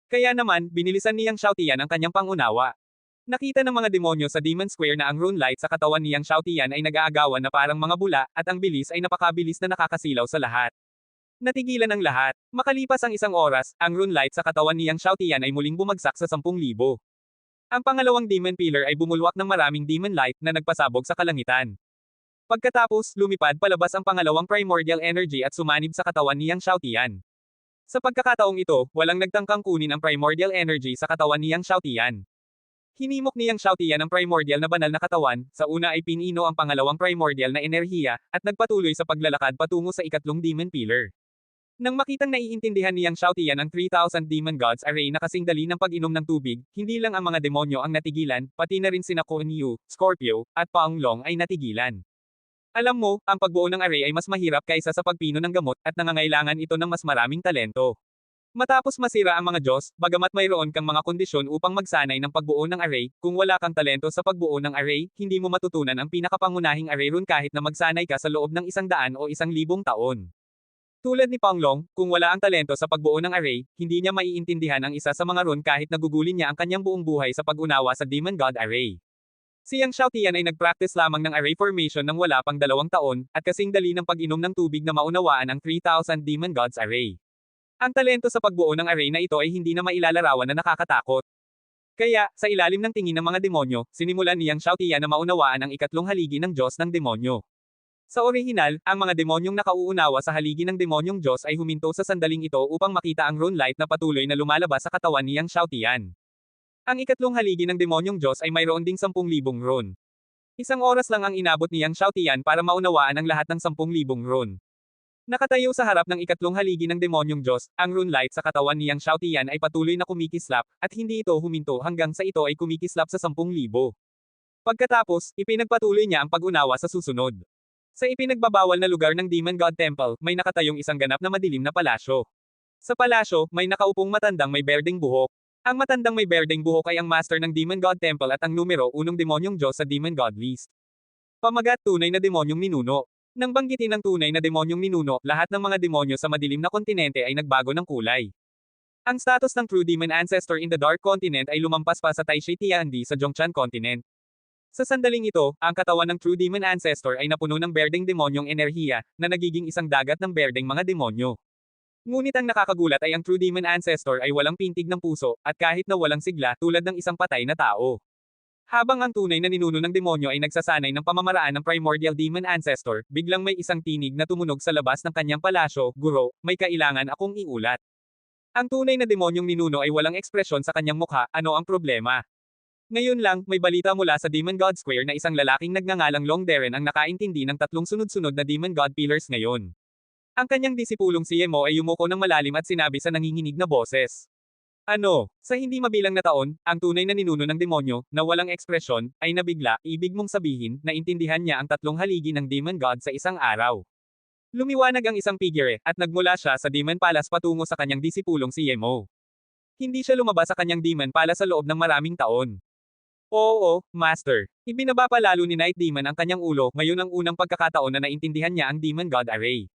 Kaya naman, binilisan ni Yang Xiaotian ang kanyang pangunawa. Nakita ng mga demonyo sa Demon Square na ang rune light sa katawan ni Yang Xiaotian ay nag-aagawan na parang mga bula, at ang bilis ay napakabilis na nakakasilaw sa lahat. Natigilan ang lahat. Makalipas ang 1 oras, ang rune light sa katawan ni Yang Xiaotian ay muling bumagsak sa 10,000. Ang pangalawang Demon Pillar ay bumulwak ng maraming Demon Light na nagpasabog sa kalangitan. Pagkatapos, lumipad palabas ang pangalawang primordial energy at sumanib sa katawan ni Yang Xiaotian. Sa pagkakataong ito, walang nagtangkang kunin ang primordial energy sa katawan ni Yang Xiaotian. Hinimok ni Yang Xiaotian ang primordial na banal na katawan, sa una ay pinino ang pangalawang primordial na enerhiya, at nagpatuloy sa paglalakad patungo sa ikatlong Demon Pillar. Nang makitang naiintindihan ni Yang Xiaotian ang 3,000 Demon Gods array na kasing dali ng pag-inom ng tubig, hindi lang ang mga demonyo ang natigilan, pati na rin sina Kuan Yu, Scorpio, at Pang Long ay natigilan. Alam mo, ang pagbuo ng array ay mas mahirap kaysa sa pagpino ng gamot, at nangangailangan ito ng mas maraming talento. Matapos masira ang mga Diyos, bagamat mayroon kang mga kondisyon upang magsanay ng pagbuo ng array, kung wala kang talento sa pagbuo ng array, hindi mo matutunan ang pinakapangunahing array rune kahit na magsanay ka sa loob ng 100 o 1,000 taon. Tulad ni Panglong, kung wala ang talento sa pagbuo ng array, hindi niya maiintindihan ang isa sa mga rune kahit nagugulin niya ang kanyang buong buhay sa pag-unawa sa Demon God Array. Si Yang Xiaotian ay nag-practice lamang ng array formation ng wala pang 2 taon, at kasing dali ng pag-inom ng tubig na maunawaan ang 3,000 Demon Gods Array. Ang talento sa pagbuo ng array na ito ay hindi na mailalarawan na nakakatakot. Kaya, sa ilalim ng tingin ng mga demonyo, sinimulan ni Yang Xiaotian na maunawaan ang ikatlong haligi ng Diyos ng demonyo. Sa orihinal, ang mga demonyong nakauunawa sa haligi ng demonyong Diyos ay huminto sa sandaling ito upang makita ang rune light na patuloy na lumalabas sa katawan ni Yang Xiaotian. Ang ikatlong haligi ng demonyong Diyos ay mayroon ding 10,000 rune. Isang oras lang ang inabot ni Yang Xiaotian para maunawaan ang lahat ng 10,000 rune. Nakatayo sa harap ng ikatlong haligi ng demonyong Diyos, ang rune light sa katawan ni Yang Xiaotian ay patuloy na kumikislap, at hindi ito huminto hanggang sa ito ay kumikislap sa 10,000. Pagkatapos, ipinagpatuloy niya ang pag-unawa sa susunod. Sa ipinagbabawal na lugar ng Demon God Temple, may nakatayong isang ganap na madilim na palasyo. Sa palasyo, may nakaupong matandang may berdeng buhok. Ang matandang may berdeng buhok ay ang master ng Demon God Temple at ang numero 1 demonyong Diyos sa Demon God list. Pamagat tunay na demonyong ninuno. Nang banggitin ng tunay na demonyong ninuno, lahat ng mga demonyo sa madilim na kontinente ay nagbago ng kulay. Ang status ng True Demon Ancestor in the Dark Continent ay lumampas pa sa Taishi Tiandi sa Zhongshan Continent. Sa sandaling ito, ang katawan ng True Demon Ancestor ay napuno ng berdeng demonyong enerhiya, na nagiging isang dagat ng berdeng mga demonyo. Ngunit ang nakakagulat ay ang True Demon Ancestor ay walang pintig ng puso, at kahit na walang sigla tulad ng isang patay na tao. Habang ang tunay na ninuno ng demonyo ay nagsasanay ng pamamaraan ng Primordial Demon Ancestor, biglang may isang tinig na tumunog sa labas ng kanyang palasyo, "Guro, may kailangan akong iulat." Ang tunay na demonyong ninuno ay walang ekspresyon sa kanyang mukha, ano ang problema? Ngayon lang, may balita mula sa Demon God Square na isang lalaking nagngangalang Long Deren ang nakaintindi ng 3 sunod-sunod na Demon God Pillars ngayon. Ang kanyang disipulong si Yemo ay yumuko ng malalim at sinabi sa nanginginig na boses. Ano? Sa hindi mabilang na taon, ang tunay na ninuno ng demonyo, na walang ekspresyon, ay nabigla, ibig mong sabihin, na intindihan niya ang 3 haligi ng Demon God sa isang araw. Lumiwanag ang isang figure, at nagmula siya sa Demon Palace patungo sa kanyang disipulong si Yemo. Hindi siya lumabas sa kanyang Demon Palace sa loob ng maraming taon. Oo, Master. Ibinaba pa lalo ni Night Demon ang kanyang ulo, ngayon ang unang pagkakataon na naintindihan niya ang Demon God Array.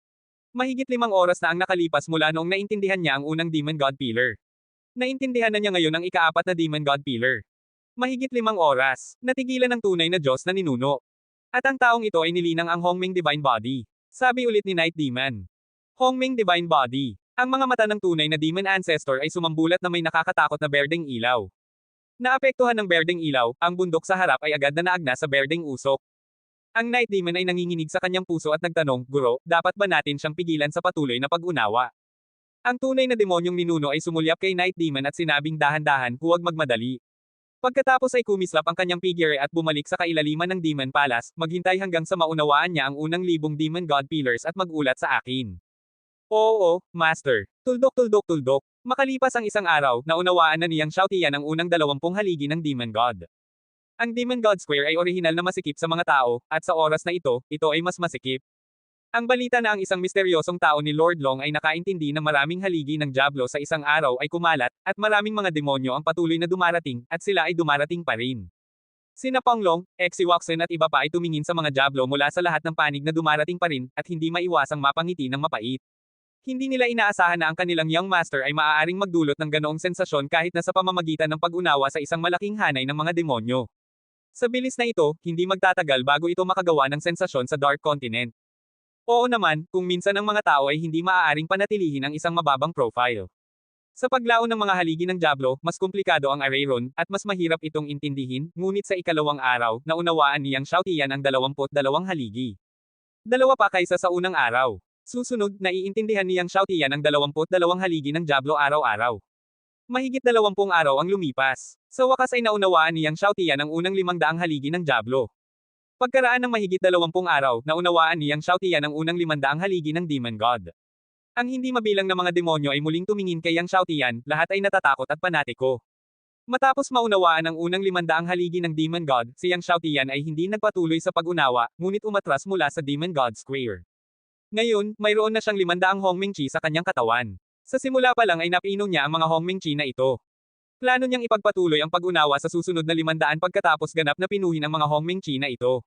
Mahigit 5 oras na ang nakalipas mula noong naintindihan niya ang unang Demon God Pillar. Naintindihan na niya ngayon ang ika-4 na Demon God Pillar. Mahigit 5 oras, natigilan ng tunay na Diyos na ninuno. At ang taong ito ay nilinang ang Hongming Divine Body. Sabi ulit ni Night Demon. Hongming Divine Body. Ang mga mata ng tunay na Demon Ancestor ay sumambulat na may nakakatakot na berdeng ilaw. Naapektuhan ng berdeng ilaw, ang bundok sa harap ay agad na naagna sa berdeng usok. Ang Night Demon ay nanginginig sa kanyang puso at nagtanong, "Guro, dapat ba natin siyang pigilan sa patuloy na pag-unawa?" Ang tunay na demonyong ninuno ay sumulyap kay Night Demon at sinabing dahan-dahan, "Huwag magmadali." Pagkatapos ay kumislap ang kanyang figure at bumalik sa kailaliman ng Demon Palace, maghintay hanggang sa maunawaan niya ang unang 1,000 Demon God Pillars at magulat sa akin. Oo, Master. Tuldok. Makalipas ang isang araw, naunawaan na niyang Xiaotian ang unang 20 haligi ng Demon God. Ang Demon God Square ay orihinal na masikip sa mga tao, at sa oras na ito ay mas masikip. Ang balita na ang isang misteryosong tao ni Lord Long ay nakaintindi ng maraming haligi ng Diablo sa isang araw ay kumalat, at maraming mga demonyo ang patuloy na dumarating, at sila ay dumarating pa rin. Sina Panglong, Exiwaxen at iba pa ay tumingin sa mga Diablo mula sa lahat ng panig na dumarating pa rin, at hindi maiwasang mapangiti ng mapait. Hindi nila inaasahan na ang kanilang Young Master ay maaaring magdulot ng ganoong sensasyon kahit na sa pamamagitan ng pag-unawa sa isang malaking hanay ng mga demonyo. Sa bilis na ito, hindi magtatagal bago ito makagawa ng sensasyon sa Dark Continent. Oo naman, kung minsan ang mga tao ay hindi maaaring panatilihin ang isang mababang profile. Sa paglaon ng mga haligi ng Diablo, mas komplikado ang array rune, at mas mahirap itong intindihin, ngunit sa ikalawang araw, naunawaan ni Yang Xiaotian ang 22 haligi. 2 pa kaysa sa unang araw. Susunod, naiintindihan ni Yang Xiaotian ang 22 haligi ng Diablo araw-araw. Mahigit 20 araw ang lumipas. Sa wakas ay naunawaan ni Yang Xiaotian ang unang 500 haligi ng Diablo. Pagkaraan ng mahigit 20 araw, naunawaan ni Yang Xiaotian ang unang 500 haligi ng Demon God. Ang hindi mabilang na mga demonyo ay muling tumingin kay Yang Xiaotian, lahat ay natatakot at panatiko. Matapos maunawaan ang unang 500 haligi ng Demon God, si Yang Xiaotian ay hindi nagpatuloy sa pag-unawa, ngunit umatras mula sa Demon God Square. Ngayon, mayroon na siyang 500 Hongming Chi sa kanyang katawan. Sa simula pa lang ay napinom niya ang mga Hongming Chi na ito. Plano niyang ipagpatuloy ang pag-unawa sa susunod na 500 pagkatapos ganap na pinuhin ang mga Hongming Chi na ito.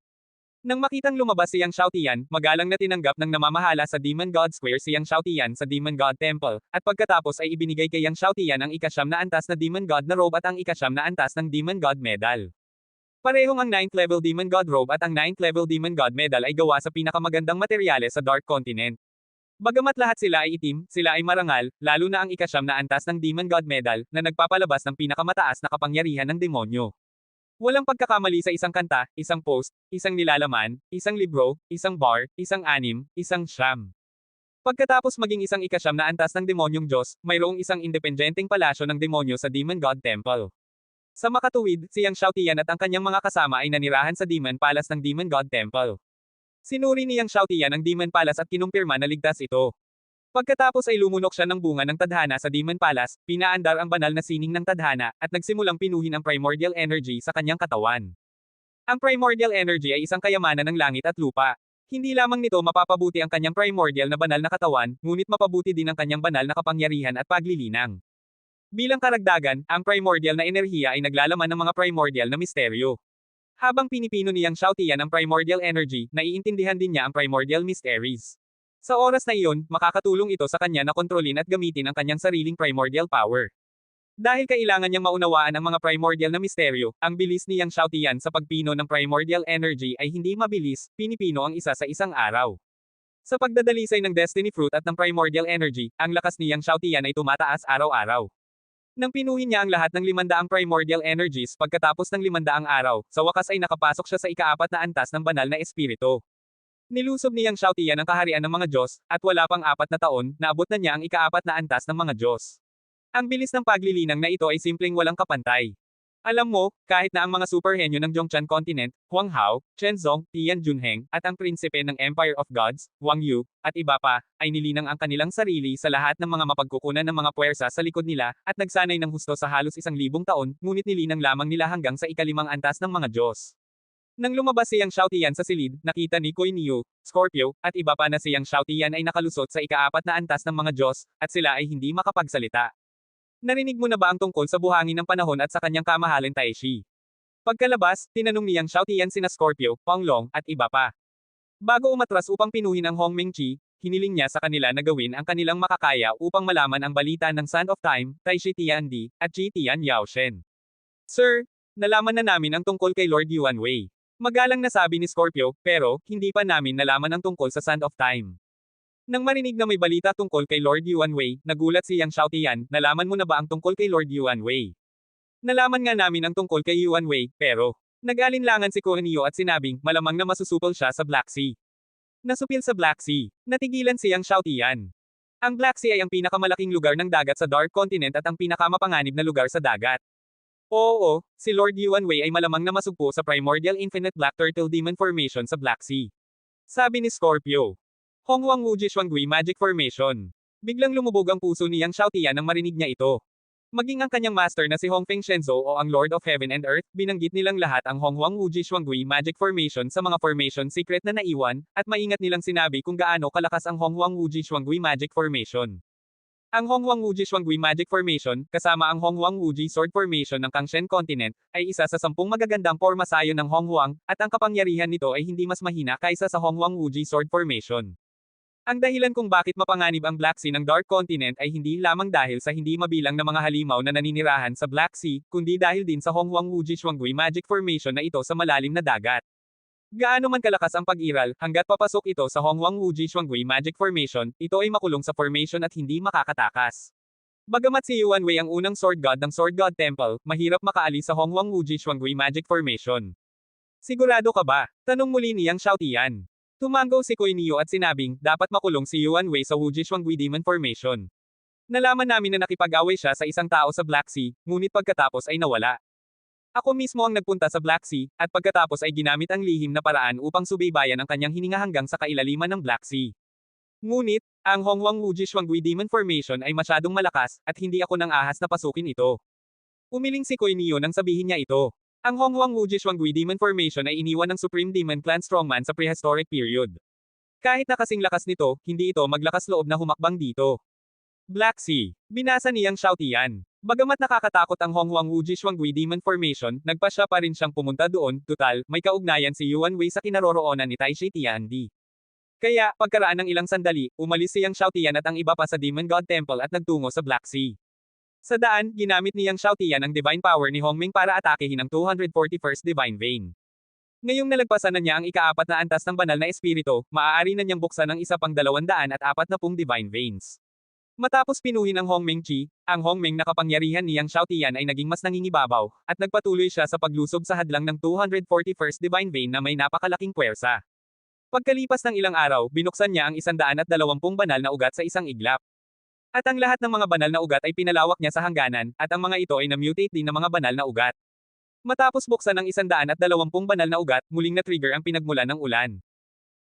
Nang makitang lumabas si Yang Xiaotian, magalang na tinanggap ng namamahala sa Demon God Square si Yang Xiaotian sa Demon God Temple, at pagkatapos ay ibinigay kay Yang Xiaotian ang ika-9 na antas na Demon God na robe at ang ika-9 na antas ng Demon God Medal. Parehong ang 9th level Demon God robe at ang 9th level Demon God Medal ay gawa sa pinakamagandang materyales sa Dark Continent. Bagamat lahat sila ay itim, sila ay marangal, lalo na ang ika-9 na antas ng Demon God Medal, na nagpapalabas ng pinakamataas na kapangyarihan ng demonyo. Walang pagkakamali sa isang kanta, isang post, isang nilalaman, isang libro, isang bar, isang anim, isang siyam. Pagkatapos maging isang ika-9 na antas ng demonyong Diyos, mayroong isang independenteng palasyo ng demonyo sa Demon God Temple. Sa makatuwid, si Yang Xiaotian at ang kanyang mga kasama ay nanirahan sa Demon Palace ng Demon God Temple. Sinuri ni Yang Xiaotian ang Demon Palace at kinumpirma na ligtas ito. Pagkatapos ay lumunok siya ng bunga ng tadhana sa Demon Palace, pinaandar ang banal na sining ng tadhana, at nagsimulang pinuhin ang primordial energy sa kanyang katawan. Ang primordial energy ay isang kayamanan ng langit at lupa. Hindi lamang nito mapapabuti ang kanyang primordial na banal na katawan, ngunit mapabuti din ang kanyang banal na kapangyarihan at paglilinang. Bilang karagdagan, ang primordial na enerhiya ay naglalaman ng mga primordial na misteryo. Habang pinipino ni Yang Xiaotian ang primordial energy, naiintindihan din niya ang primordial mysteries. Sa oras na iyon, makakatulong ito sa kanya na kontrolin at gamitin ang kanyang sariling primordial power. Dahil kailangan niyang maunawaan ang mga primordial na misteryo, ang bilis ni Yang Xiaotian sa pagpino ng primordial energy ay hindi mabilis, pinipino ang isa sa isang araw. Sa pagdadalisay ng Destiny Fruit at ng primordial energy, ang lakas ni Yang Xiaotian ay tumataas araw-araw. Nang pinuhin niya ang lahat ng 500 primordial energies pagkatapos ng 500 araw, sa wakas ay nakapasok siya sa ika-4 na antas ng banal na espiritu. Nilusob ni Yang Xiaotian ang kaharian ng mga Diyos, at wala pang 4 na taon, naabot na niya ang ika-4 na antas ng mga Diyos. Ang bilis ng paglilinang na ito ay simpleng walang kapantay. Alam mo, kahit na ang mga superhenyo ng Zhongshan Continent, Huang Hao, Chen Zong, Tian Junheng, at ang prinsipe ng Empire of Gods, Wang Yu, at iba pa, ay nilinang ang kanilang sarili sa lahat ng mga mapagkukunan ng mga puwersa sa likod nila, at nagsanay ng husto sa halos 1,000 taon, ngunit nilinang lamang nila hanggang sa ika-5 antas ng mga Diyos. Nang lumabas si Yang Xiaotian sa silid, nakita ni Kuei Niu, Scorpio, at iba pa na si Yang Xiaotian ay nakalusot sa ika-4 na antas ng mga Diyos, at sila ay hindi makapagsalita. Narinig mo na ba ang tungkol sa buhangin ng panahon at sa kanyang kamahalan Taishi? Pagkalabas, tinanong ni Yang Xiaotian sina Scorpio, Panglong, at iba pa. Bago umatras upang pinuhin ang Hong Mengqi, hiniling niya sa kanila na gawin ang kanilang makakaya upang malaman ang balita ng Sand of Time, Taishi Tiandi, at Qi Tian Yaoshen. Sir, nalaman na namin ang tungkol kay Lord Yuan Wei. Magalang na sabi ni Scorpio, pero, hindi pa namin nalaman ang tungkol sa Sand of Time. Nang marinig na may balita tungkol kay Lord Yuan Wei, nagulat si Yang Xiaotian, nalaman mo na ba ang tungkol kay Lord Yuan Wei? Nalaman nga namin ang tungkol kay Yuan Wei, pero, nag-alinlangan si Kuei Niu at sinabing, malamang na masusupol siya sa Black Sea. Nasupil sa Black Sea. Natigilan si Yang Xiaotian. Ang Black Sea ay ang pinakamalaking lugar ng dagat sa Dark Continent at ang pinakamapanganib na lugar sa dagat. Oo, si Lord Yuan Wei ay malamang na masugpo sa Primordial Infinite Black Turtle Demon Formation sa Black Sea. Sabi ni Scorpio. Honghuang Wuji Shuanggui Magic Formation. Biglang lumubog ang puso ni Yang Xiaotian nang marinig niya ito. Maging ang kanyang master na si Hongfeng Shenzhou o ang Lord of Heaven and Earth, binanggit nilang lahat ang Honghuang Wuji Shuanggui Magic Formation sa mga formation secret na naiwan, at maingat nilang sinabi kung gaano kalakas ang Honghuang Wuji Shuanggui Magic Formation. Ang Honghuang Wuji Shuanggui Magic Formation, kasama ang Honghuang Wuji Sword Formation ng Kangshen Continent, ay isa sa 10 magagandang pormasayo ng Honghuang, at ang kapangyarihan nito ay hindi mas mahina kaysa sa Honghuang Wuji Sword Formation. Ang dahilan kung bakit mapanganib ang Black Sea ng Dark Continent ay hindi lamang dahil sa hindi mabilang na mga halimaw na naninirahan sa Black Sea, kundi dahil din sa Honghuang Wuji Shuanggui Magic Formation na ito sa malalim na dagat. Gaano man kalakas ang pag-iral, hanggat papasok ito sa Honghuang Wuji Shuanggui Magic Formation, ito ay makulong sa formation at hindi makakatakas. Bagamat si Yuan Wei ang unang Sword God ng Sword God Temple, mahirap makaalis sa Honghuang Wuji Shuanggui Magic Formation. Sigurado ka ba? Tanong muli ni Yang Xiaotian. Tumango si Kuei Niu at sinabing, dapat makulong si Yuan Wei sa Wuji Shuanggui Demon Formation. Nalaman namin na nakipag-away siya sa isang tao sa Black Sea, ngunit pagkatapos ay nawala. Ako mismo ang nagpunta sa Black Sea, at pagkatapos ay ginamit ang lihim na paraan upang subaybayan ang kanyang hininga hanggang sa kailaliman ng Black Sea. Ngunit, ang Honghuang Wuji Shuanggui Demon Formation ay masyadong malakas, at hindi ako nang ahas na pasukin ito. Umiling si Kuei Niu nang sabihin niya ito. Ang Honghuang Wuji Shuanggui Demon Formation ay iniwan ng Supreme Demon Clan Strongman sa prehistoric period. Kahit na kasing lakas nito, hindi ito maglakas loob na humakbang dito. Black Sea. Binasa ni Yang Xiaotian. Bagamat nakakatakot ang Honghuang Wuji Shuanghui Demon Formation, nagpasya pa rin siyang pumunta doon, tutal, may kaugnayan si Yuan Wei sa kinaroroonan ni Tai Shi Tiandi. Kaya, pagkaraan ng ilang sandali, umalis si Yang Xiaotian at ang iba pa sa Demon God Temple at nagtungo sa Black Sea. Sa daan, ginamit ni Yang Xiaotian ang divine power ni Hongming para atakehin ang 241st Divine Vein. Ngayong nalagpasan na niya ang ika-4 na antas ng banal na espiritu, maaari na niyang buksan ang isa pang 240 Divine Veins. Matapos pinuhin ang Hongmeng Chi, ang Hongmeng na kapangyarihan ni Yang Xiaotian ay naging mas nangingibabaw, at nagpatuloy siya sa paglusob sa hadlang ng 241st Divine Vein na may napakalaking puwersa. Pagkalipas ng ilang araw, binuksan niya ang 120 banal na ugat sa isang iglap. At ang lahat ng mga banal na ugat ay pinalawak niya sa hangganan, at ang mga ito ay na-mutate din ng mga banal na ugat. Matapos buksan ang 120 banal na ugat, muling na-trigger ang pinagmulan ng ulan.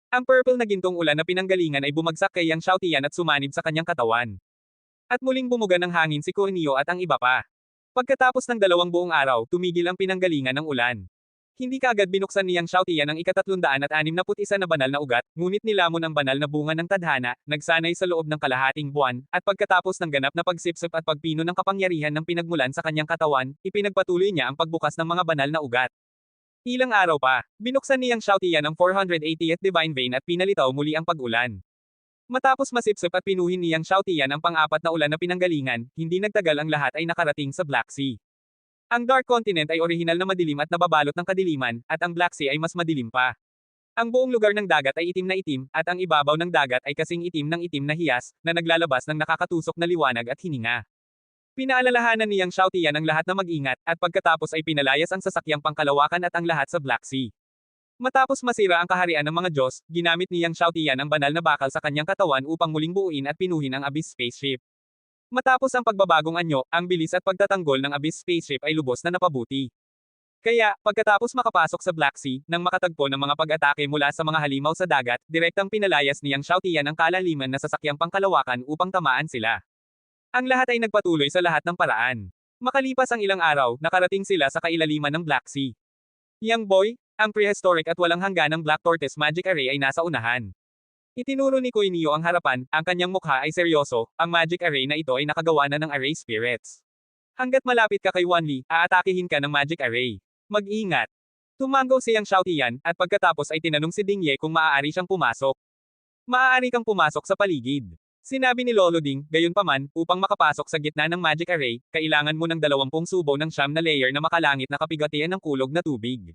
Ang purple na gintong ulan na pinanggalingan ay bumagsak kay Yang Xiaotian at sumanib sa kanyang katawan. At muling bumuga ng hangin si Corneo at ang iba pa. Pagkatapos ng 2 buong araw, tumigil ang pinanggalingan ng ulan. Hindi kaagad binuksan ni Yang Xiaotian ang ika-361 na banal na ugat, ngunit nilamon ang banal na bunga ng tadhana, nagsanay sa loob ng kalahating buwan, at pagkatapos ng ganap na pagsipsip at pagpino ng kapangyarihan ng pinagmulan sa kanyang katawan, ipinagpatuloy niya ang pagbukas ng mga banal na ugat. Ilang araw pa, binuksan ni Yang Xiaotian ang 480th Divine Vein at pinalitaw muli ang pag-ulan. Matapos masipsip at pinuhin ni Yang Xiaotian ang pang-4 na ulan na pinanggalingan, hindi nagtagal ang lahat ay nakarating sa Black Sea. Ang Dark Continent ay orihinal na madilim at nababalot ng kadiliman, at ang Black Sea ay mas madilim pa. Ang buong lugar ng dagat ay itim na itim, at ang ibabaw ng dagat ay kasing itim ng itim na hiyas, na naglalabas ng nakakatusok na liwanag at hininga. Pinaalalahanan ni Yang Xiaotian ang lahat na mag-ingat, at pagkatapos ay pinalayas ang sasakyang pangkalawakan at ang lahat sa Black Sea. Matapos masira ang kaharian ng mga Diyos, ginamit ni Yang Xiaotian ang banal na bakal sa kanyang katawan upang muling buuin at pinuhin ang Abyss Spaceship. Matapos ang pagbabagong anyo, ang bilis at pagtatanggol ng Abyss Spaceship ay lubos na napabuti. Kaya, pagkatapos makapasok sa Black Sea, nang makatagpo ng mga pag-atake mula sa mga halimaw sa dagat, direktang pinalayas ni Yang Xiaotian ang kalaliman na sasakyang pangkalawakan upang tamaan sila. Ang lahat ay nagpatuloy sa lahat ng paraan. Makalipas ang ilang araw, nakarating sila sa kailaliman ng Black Sea. Young Boy, ang prehistoric at walang hangganang Black Tortoise Magic Array ay nasa unahan. Itinuro ni Corneo ang harapan, ang kanyang mukha ay seryoso, ang magic array na ito ay nakagawa na ng array spirits. Hanggat malapit ka kay Wanli, aatakihin ka ng magic array. Mag-ingat. Tumango si Yang Xiaotian, at pagkatapos ay tinanong si Ding Ye kung maaari siyang pumasok. Maaari kang pumasok sa paligid. Sinabi ni Lolo Ding, gayunpaman, upang makapasok sa gitna ng magic array, kailangan mo ng 20 subo ng siyam na layer na makalangit na kapigatian ng kulog na tubig.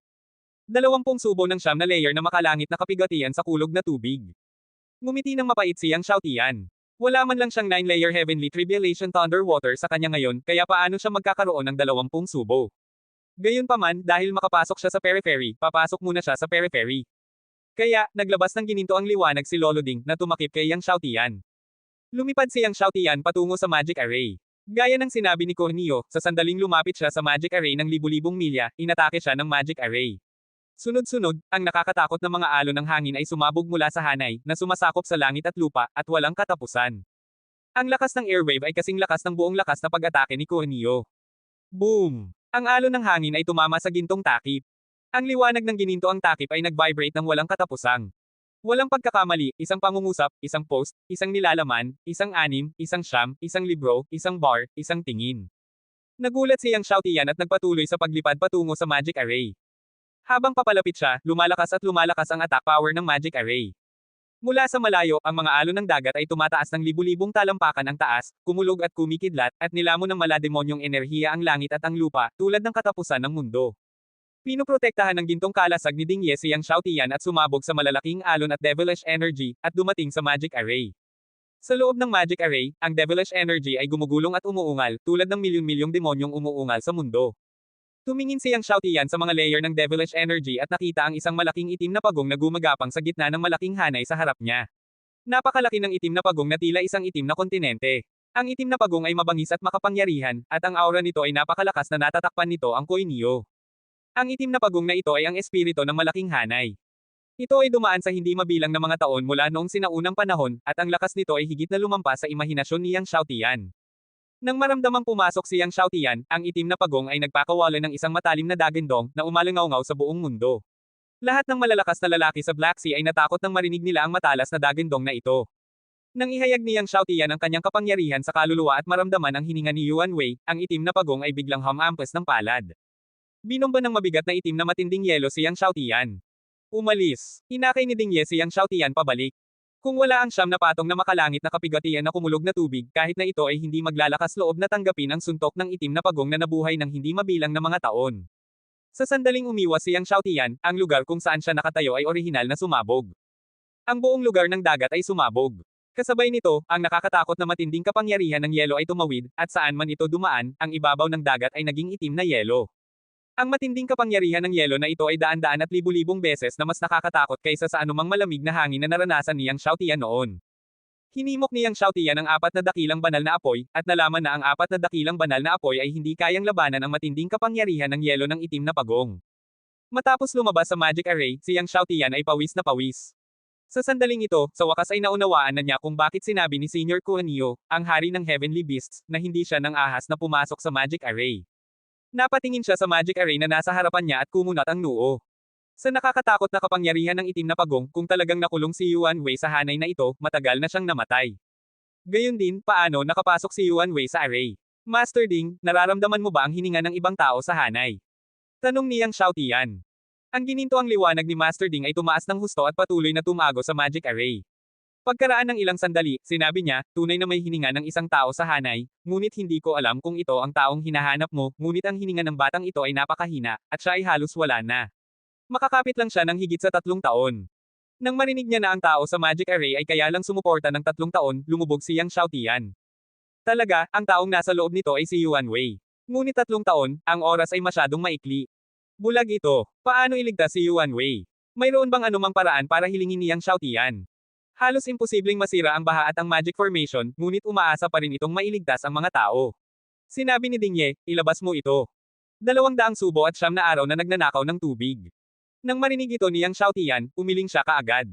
20 subo ng siyam na layer na makalangit na kapigatian sa kulog na tubig. Ngumiti ng mapait si Yang Xiaotian. Wala man lang siyang 9-layer Heavenly Tribulation Thunder Water sa kanya ngayon, kaya paano siya magkakaroon ng 20 subo? Gayunpaman, dahil makapasok siya sa periphery, papasok muna siya sa periphery. Kaya, naglabas ng gininto ang liwanag si Lolo Ding na tumakip kay Yang Xiaotian. Lumipad si Yang Xiaotian patungo sa Magic Array. Gaya ng sinabi ni Corneo, sa sandaling lumapit siya sa Magic Array ng libu-libong milya, inatake siya ng Magic Array. Sunod-sunod, ang nakakatakot na mga alon ng hangin ay sumabog mula sa hanay, na sumasakop sa langit at lupa, at walang katapusan. Ang lakas ng airwave ay kasing lakas ng buong lakas na pag-atake ni Corneo. Boom! Ang alon ng hangin ay tumama sa gintong takip. Ang liwanag ng gininto ang takip ay nag-vibrate ng walang katapusang. Walang pagkakamali, isang pangungusap, isang post, isang nilalaman, isang anim, isang siyam, isang libro, isang bar, isang tingin. Nagulat si Yang Xiaotian at nagpatuloy sa paglipad patungo sa Magic Array. Habang papalapit siya, lumalakas at lumalakas ang attack power ng Magic Array. Mula sa malayo, ang mga alon ng dagat ay tumataas ng libu-libong talampakan ang taas, kumulog at kumikidlat, at nilamon ng malademonyong enerhiya ang langit at ang lupa, tulad ng katapusan ng mundo. Pinoprotektahan ng gintong kalasag ni Ding Ye si Yang Xiaotian at sumabog sa malalaking alon at devilish energy, at dumating sa Magic Array. Sa loob ng Magic Array, ang devilish energy ay gumugulong at umuungal, tulad ng milyon-milyong demonyong umuungal sa mundo. Tumingin si Yang Xiaotian sa mga layer ng devilish energy at nakita ang isang malaking itim na pagong na gumagapang sa gitna ng malaking hanay sa harap niya. Napakalaki ng itim na pagong na tila isang itim na kontinente. Ang itim na pagong ay mabangis at makapangyarihan, at ang aura nito ay napakalakas na natatakpan nito ang Corneo. Ang itim na pagong na ito ay ang espiritu ng malaking hanay. Ito ay dumaan sa hindi mabilang na mga taon mula noong sinaunang panahon, at ang lakas nito ay higit na lumampas sa imahinasyon ni Yang Xiaotian. Nang maramdamang pumasok si Yang Xiaotian, ang itim na pagong ay nagpakawala ng isang matalim na dagendong na umalangaw-ngaw sa buong mundo. Lahat ng malalakas na lalaki sa Black Sea ay natakot nang marinig nila ang matalas na dagendong na ito. Nang ihayag ni Yang Xiaotian ang kanyang kapangyarihan sa kaluluwa at maramdaman ang hininga ni Yuan Wei, ang itim na pagong ay biglang humampas ng palad. Binomba ng mabigat na itim na matinding yelo si Yang Xiaotian. Umalis. Inakay ni Ding Ye si Yang Xiaotian pabalik. Kung wala ang siyam na patong na makalangit na kapigatian na kumulog na tubig, kahit na ito ay hindi maglalakas loob na tanggapin ang suntok ng itim na pagong na nabuhay ng hindi mabilang na mga taon. Sa sandaling umiwas si Yang Xiaotian, ang lugar kung saan siya nakatayo ay orihinal na sumabog. Ang buong lugar ng dagat ay sumabog. Kasabay nito, ang nakakatakot na matinding kapangyarihan ng yelo ay tumawid, at saan man ito dumaan, ang ibabaw ng dagat ay naging itim na yelo. Ang matinding kapangyarihan ng yelo na ito ay daan-daan at libu-libong beses na mas nakakatakot kaysa sa anumang malamig na hangin na naranasan ni Yang Xiaotian noon. Hinimok ni Yang Xiaotian ang 4 na dakilang banal na apoy, at nalaman na ang 4 na dakilang banal na apoy ay hindi kayang labanan ang matinding kapangyarihan ng yelo ng itim na pagong. Matapos lumabas sa magic array, si Yang Xiaotian ay pawis na pawis. Sa sandaling ito, sa wakas ay naunawaan na niya kung bakit sinabi ni Senior Kuan-Io, ang hari ng Heavenly Beasts, na hindi siya ng ahas na pumasok sa magic array. Napatingin siya sa magic array na nasa harapan niya at kumunat ang noo. Sa nakakatakot na kapangyarihan ng itim na pagong, kung talagang nakulong si Yuan Wei sa hanay na ito, matagal na siyang namatay. Gayon din, paano nakapasok si Yuan Wei sa array? Master Ding, nararamdaman mo ba ang hininga ng ibang tao sa hanay? Tanong ni Yang Xiaotian. Ang gininto ang liwanag ni Master Ding ay tumaas ng husto at patuloy na tumago sa magic array. Pagkaraan ng ilang sandali, sinabi niya, tunay na may hininga ng isang tao sa hanay, ngunit hindi ko alam kung ito ang taong hinahanap mo, ngunit ang hininga ng batang ito ay napakahina, at siya ay halos wala na. Makakapit lang siya ng higit sa 3 taon. Nang marinig niya na ang tao sa magic array ay kaya lang sumuporta ng 3 taon, lumubog si Yang Xiaotian. Talaga, ang taong nasa loob nito ay si Yuan Wei. Ngunit 3 taon, ang oras ay masyadong maikli. Bulag ito. Paano iligtas si Yuan Wei? Mayroon bang anumang paraan para hilingin ni Yang Xiaotian? Halos imposibleng masira ang baha at ang magic formation, ngunit umaasa pa rin itong mailigtas ang mga tao. Sinabi ni Ding Ye, ilabas mo ito. 200 subo at 9 na araw na nagnanakaw ng tubig. Nang marinig ito ni Yang Xiaotian, umiling siya kaagad.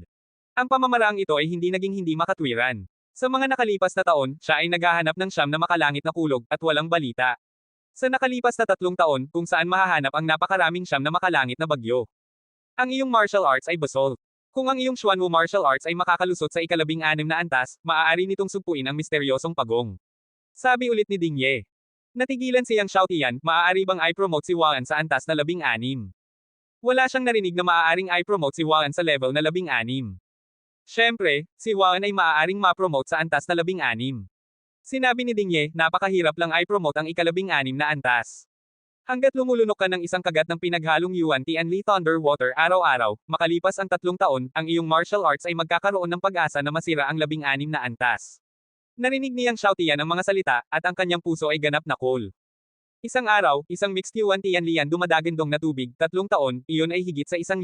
Ang pamamaraang ito ay hindi naging hindi makatwiran. Sa mga nakalipas na taon, siya ay naghahanap ng 9 na makalangit na kulog, at walang balita. Sa nakalipas na 3 taon, kung saan mahahanap ang napakaraming 9 na makalangit na bagyo. Ang iyong martial arts ay basalt. Kung ang iyong Xuanwu martial arts ay makakalusot sa 16 na antas, maaari nitong sugpuin ang misteryosong pagong. Sabi ulit ni Ding Ye. Natigilan si Yang Xiaotian, maaari bang i-promote si Huan sa antas na 16? Wala siyang narinig na maaaring i-promote si Huan sa level na 16. Siyempre, si Huan ay maaaring ma-promote sa antas na 16. Sinabi ni Ding Ye, napakahirap lang i-promote ang 16 na antas. Hanggat lumulunok ka ng isang kagat ng pinaghalong Yuan Tianli Thunder Water araw-araw, makalipas ang 3 taon, ang iyong martial arts ay magkakaroon ng pag-asa na masira ang 16 na antas. Narinig ni Yang Xiaotian ang mga salita, at ang kanyang puso ay ganap na cool. Isang araw, isang mixed Yuan Tianlian dumadagandong na tubig, 3 taon, iyon ay higit sa 1,000.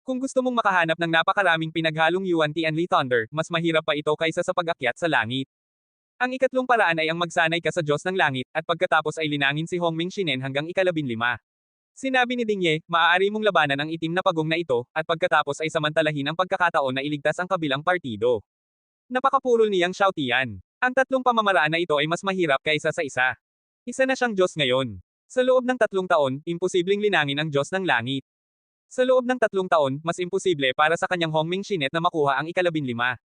Kung gusto mong makahanap ng napakaraming pinaghalong Yuan Tianli Thunder, mas mahirap pa ito kaysa sa pag-akyat sa langit. Ang ikatlong paraan ay ang magsanay ka sa Diyos ng Langit, at pagkatapos ay linangin si Hongming Shinen hanggang 15. Sinabi ni Ding Ye, maaari mong labanan ang itim na pagong na ito, at pagkatapos ay samantalahin ang pagkakataon na iligtas ang kabilang partido. Napakapurol ni Yang Xiaotian. Ang 3 pamamaraan na ito ay mas mahirap kaysa sa isa. Isa na siyang Diyos ngayon. Sa loob ng 3 taon, imposibleng linangin ang Diyos ng Langit. Sa loob ng 3 taon, mas imposible para sa kanyang Hongming Shinet na makuha ang 15.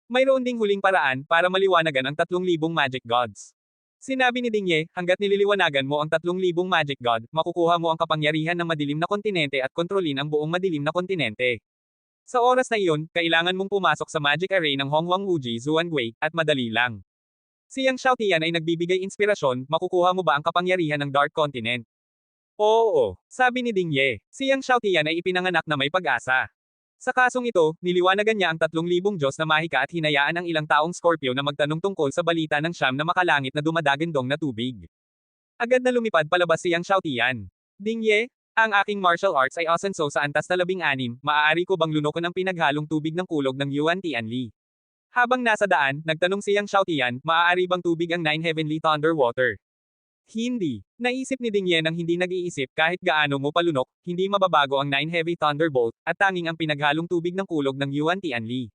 Mayroon ding huling paraan para maliwanagan ang 3,000 magic gods. Sinabi ni Ding Ye, hanggat nililiwanagan mo ang 3,000 magic god, makukuha mo ang kapangyarihan ng madilim na kontinente at kontrolin ang buong madilim na kontinente. Sa oras na iyon, kailangan mong pumasok sa magic array ng Hongwang Wuji Zuangwei, at madali lang. Si Yang Xiaotian ay nagbibigay inspirasyon, makukuha mo ba ang kapangyarihan ng Dark Continent? Oo, sabi ni Ding Ye. Si Yang Xiaotian ay ipinanganak na may pag-asa. Sa kasong ito, niliwanagan niya ang 3,000 Diyos na mahika at hinayaan ang ilang taong Scorpio na magtanong tungkol sa balita ng 9 na makalangit na dumadagandong na tubig. Agad na lumipad palabas si Yang Xiaotian. Ding Ye, ang aking martial arts ay asenso sa antas na 16, maaari ko bang lunukin ang pinaghalong tubig ng kulog ng Yuan Tianli? Habang nasa daan, nagtanong si Yang Xiaotian, maaari bang tubig ang 9 heavenly thunder water? Hindi. Naisip ni Ding Ye nang hindi nag-iisip kahit gaano mo palunok, hindi mababago ang 9 heavy thunderbolt, at tanging ang pinaghalong tubig ng kulog ng Yuan Tianli.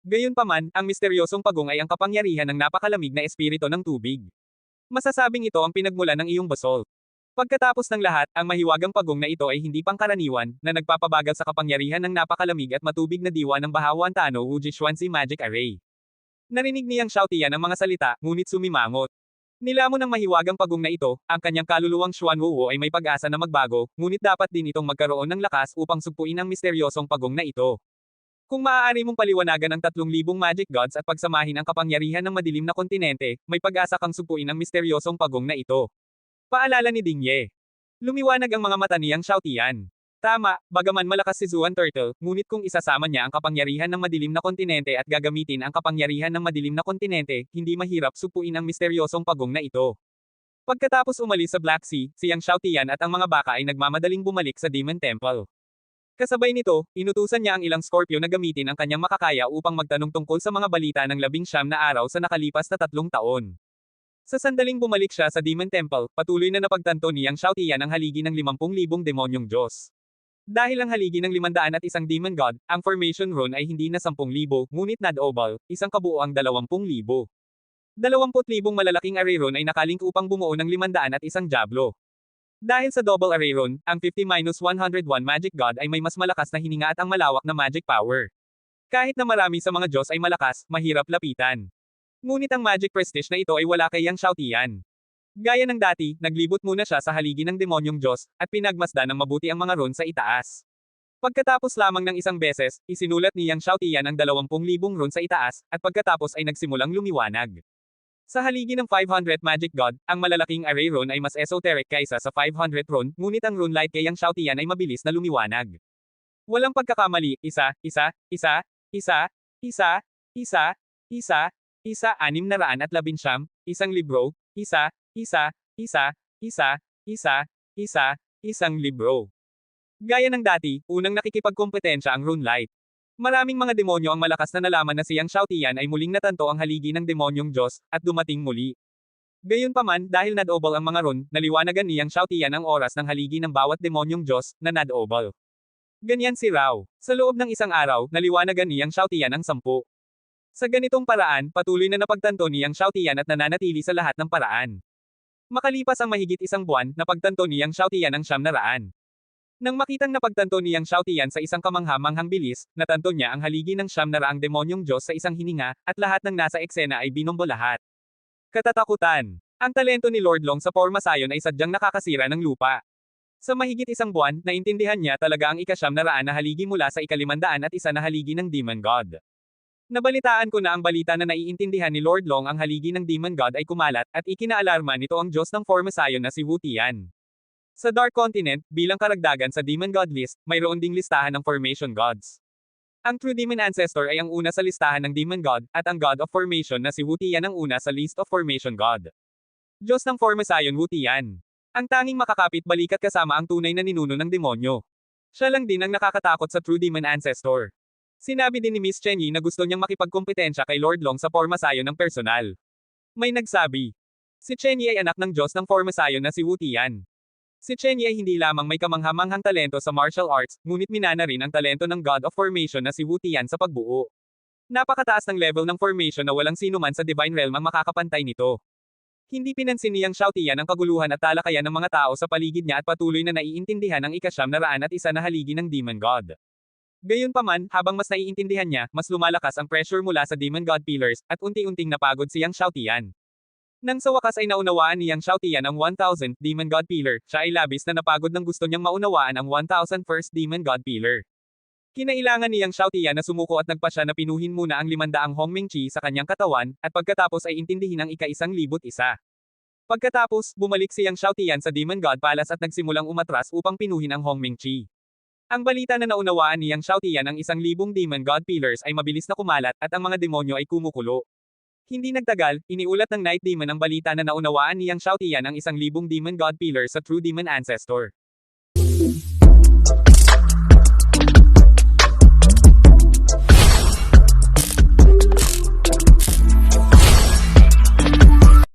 Gayunpaman, ang misteryosong pagong ay ang kapangyarihan ng napakalamig na espiritu ng tubig. Masasabing ito ang pinagmulan ng iyong basalt. Pagkatapos ng lahat, ang mahiwagang pagong na ito ay hindi pangkaraniwan, na nagpapabagal sa kapangyarihan ng napakalamig at matubig na diwa ng Bahawan Tano Wuji Xuanzi Magic Array. Narinig ni Yang Xiaotian ang mga salita, ngunit sumimangot. Nilamon ng mahiwagang pagong na ito, ang kanyang kaluluwang Xuanwuwo ay may pag-asa na magbago, ngunit dapat din itong magkaroon ng lakas upang sugpuin ang misteryosong pagong na ito. Kung maaari mong paliwanagan ang 3,000 magic gods at pagsamahin ang kapangyarihan ng madilim na kontinente, may pag-asa kang sugpuin ang misteryosong pagong na ito. Paalala ni Ding Ye. Lumiwanag ang mga mata ni Yang Xiaotian. Tama, bagaman malakas si Zuan Turtle, ngunit kung isasama niya ang kapangyarihan ng madilim na kontinente at gagamitin ang kapangyarihan ng madilim na kontinente, hindi mahirap sugpuin ang misteryosong pagong na ito. Pagkatapos umalis sa Black Sea, si Yang Xiaotian at ang mga baka ay nagmamadaling bumalik sa Demon Temple. Kasabay nito, inutusan niya ang ilang Scorpio na gamitin ang kanyang makakaya upang magtanong tungkol sa mga balita ng 19 na araw sa nakalipas na 3 taon. Sa sandaling bumalik siya sa Demon Temple, patuloy na napagtanto ni Yang Xiaotian ang haligi ng 50,000 demonyong Diyos. Dahil ang haligi ng 501 Demon God, ang formation rune ay hindi na 10,000, ngunit nad-obal, isang kabuoang 20,000. 20,000 malalaking array rune ay nakalink upang bumuo ng 501 Diablo. Dahil sa double array rune, ang 50-101 Magic God ay may mas malakas na hininga at ang malawak na magic power. Kahit na marami sa mga Diyos ay malakas, mahirap lapitan. Ngunit ang magic prestige na ito ay wala kay Yang Xiaotian. Gaya ng dati, naglibot muna siya sa haligi ng demonyong Diyos, at pinagmasdan ng mabuti ang mga rune sa itaas. Pagkatapos lamang ng isang beses, isinulat ni Yang Xiaotian ang 20,000 rune sa itaas, at pagkatapos ay nagsimulang lumiwanag. Sa haligi ng 500 Magic God, ang malalaking array rune ay mas esoteric kaysa sa 500 rune, ngunit ang rune light kay Yang Xiaotian ay mabilis na lumiwanag. Walang pagkakamali, isa, 619, isang libro, isang libro. Gaya ng dati, unang nakikipagkompetensya ang Rune Light. Maraming mga demonyo ang malakas na nalaman na si Yang Xiaotian ay muling natanto ang haligi ng demonyong Diyos, at dumating muli. Gayunpaman, dahil nad-obal ang mga rune, naliwanagan ni Yang Xiaotian ang oras ng haligi ng bawat demonyong Diyos, na nad-obal. Ganyan si Rao. Sa loob ng isang araw, naliwanagan ni Yang Xiaotian ang 10. Sa ganitong paraan, patuloy na napagtanto ni Yang Xiaotian at nananatili sa lahat ng paraan. Makalipas ang mahigit isang buwan, napagtanto ni Yang Xiaotian ang 900. Nang makitang napagtanto ni Yang Xiaotian sa isang kamangha-manghang bilis, natanto niya ang haligi ng 900 demonyong Diyos sa isang hininga, at lahat ng nasa eksena ay binombo lahat. Katatakutan. Ang talento ni Lord Long sa Pormasayon ay sadyang nakakasira ng lupa. Sa mahigit isang buwan, naintindihan niya talaga ang ika-900 na haligi mula sa ika-501 na haligi ng Demon God. Nabalitaan ko na ang balita na naiintindihan ni Lord Long ang haligi ng Demon God ay kumalat, at ikinaalarma nito ang Diyos ng Pormasayon na si Wu Tian. Sa Dark Continent, bilang karagdagan sa Demon God list, mayroon ding listahan ng Formation Gods. Ang True Demon Ancestor ay ang una sa listahan ng Demon God, at ang God of Formation na si Wu Tian ang una sa list of Formation God. Diyos ng Formasayon Wu Tian. Ang tanging makakapit balikat kasama ang tunay na ninuno ng demonyo. Siya lang din ang nakakatakot sa True Demon Ancestor. Sinabi din ni Miss Chen Yi na gusto niyang makipagkompetensya kay Lord Long sa Formasayon ng personal. May nagsabi. Si Chen Yi ay anak ng Diyos ng Formasayon na si Wu Tian. Si Chen Yi ay hindi lamang may kamangha-manghang talento sa martial arts, ngunit minana rin ang talento ng God of Formation na si Wu Tian sa pagbuo. Napakataas ng level ng formation na walang sino man sa Divine Realm ang makakapantay nito. Hindi pinansin ni Yang Xiaotian ang kaguluhan at talakayan ng mga tao sa paligid niya at patuloy na naiintindihan ang ika-901 na haligi ng Demon God. Gayunpaman, habang mas naiintindihan niya, mas lumalakas ang pressure mula sa Demon God pillars, at unti-unting napagod si Yang Xiaotian. Nang sa wakas ay naunawaan ni Yang Xiaotian ang 1,000th Demon God Pillar, siya ay labis na napagod nang gusto niyang maunawaan ang 1,001st Demon God Pillar. Kinailangan ni Yang Xiaotian na sumuko at nagpasya na pinuhin muna ang 500 Hongming Chi sa kanyang katawan, at pagkatapos ay intindihin ang ika-1,001. Pagkatapos, bumalik si Yang Xiaotian sa Demon God Palace at nagsimulang umatras upang pinuhin ang Hongming Chi. Ang balita na naunawaan ni Yang Xiaotian ang 1,000 Demon God Pillars ay mabilis na kumalat, at ang mga demonyo ay kumukulo. Hindi nagtagal, iniulat ng Night Demon ang balita na naunawaan ni Yang Xiaotian ang 1,000 Demon God Pillar sa True Demon Ancestor.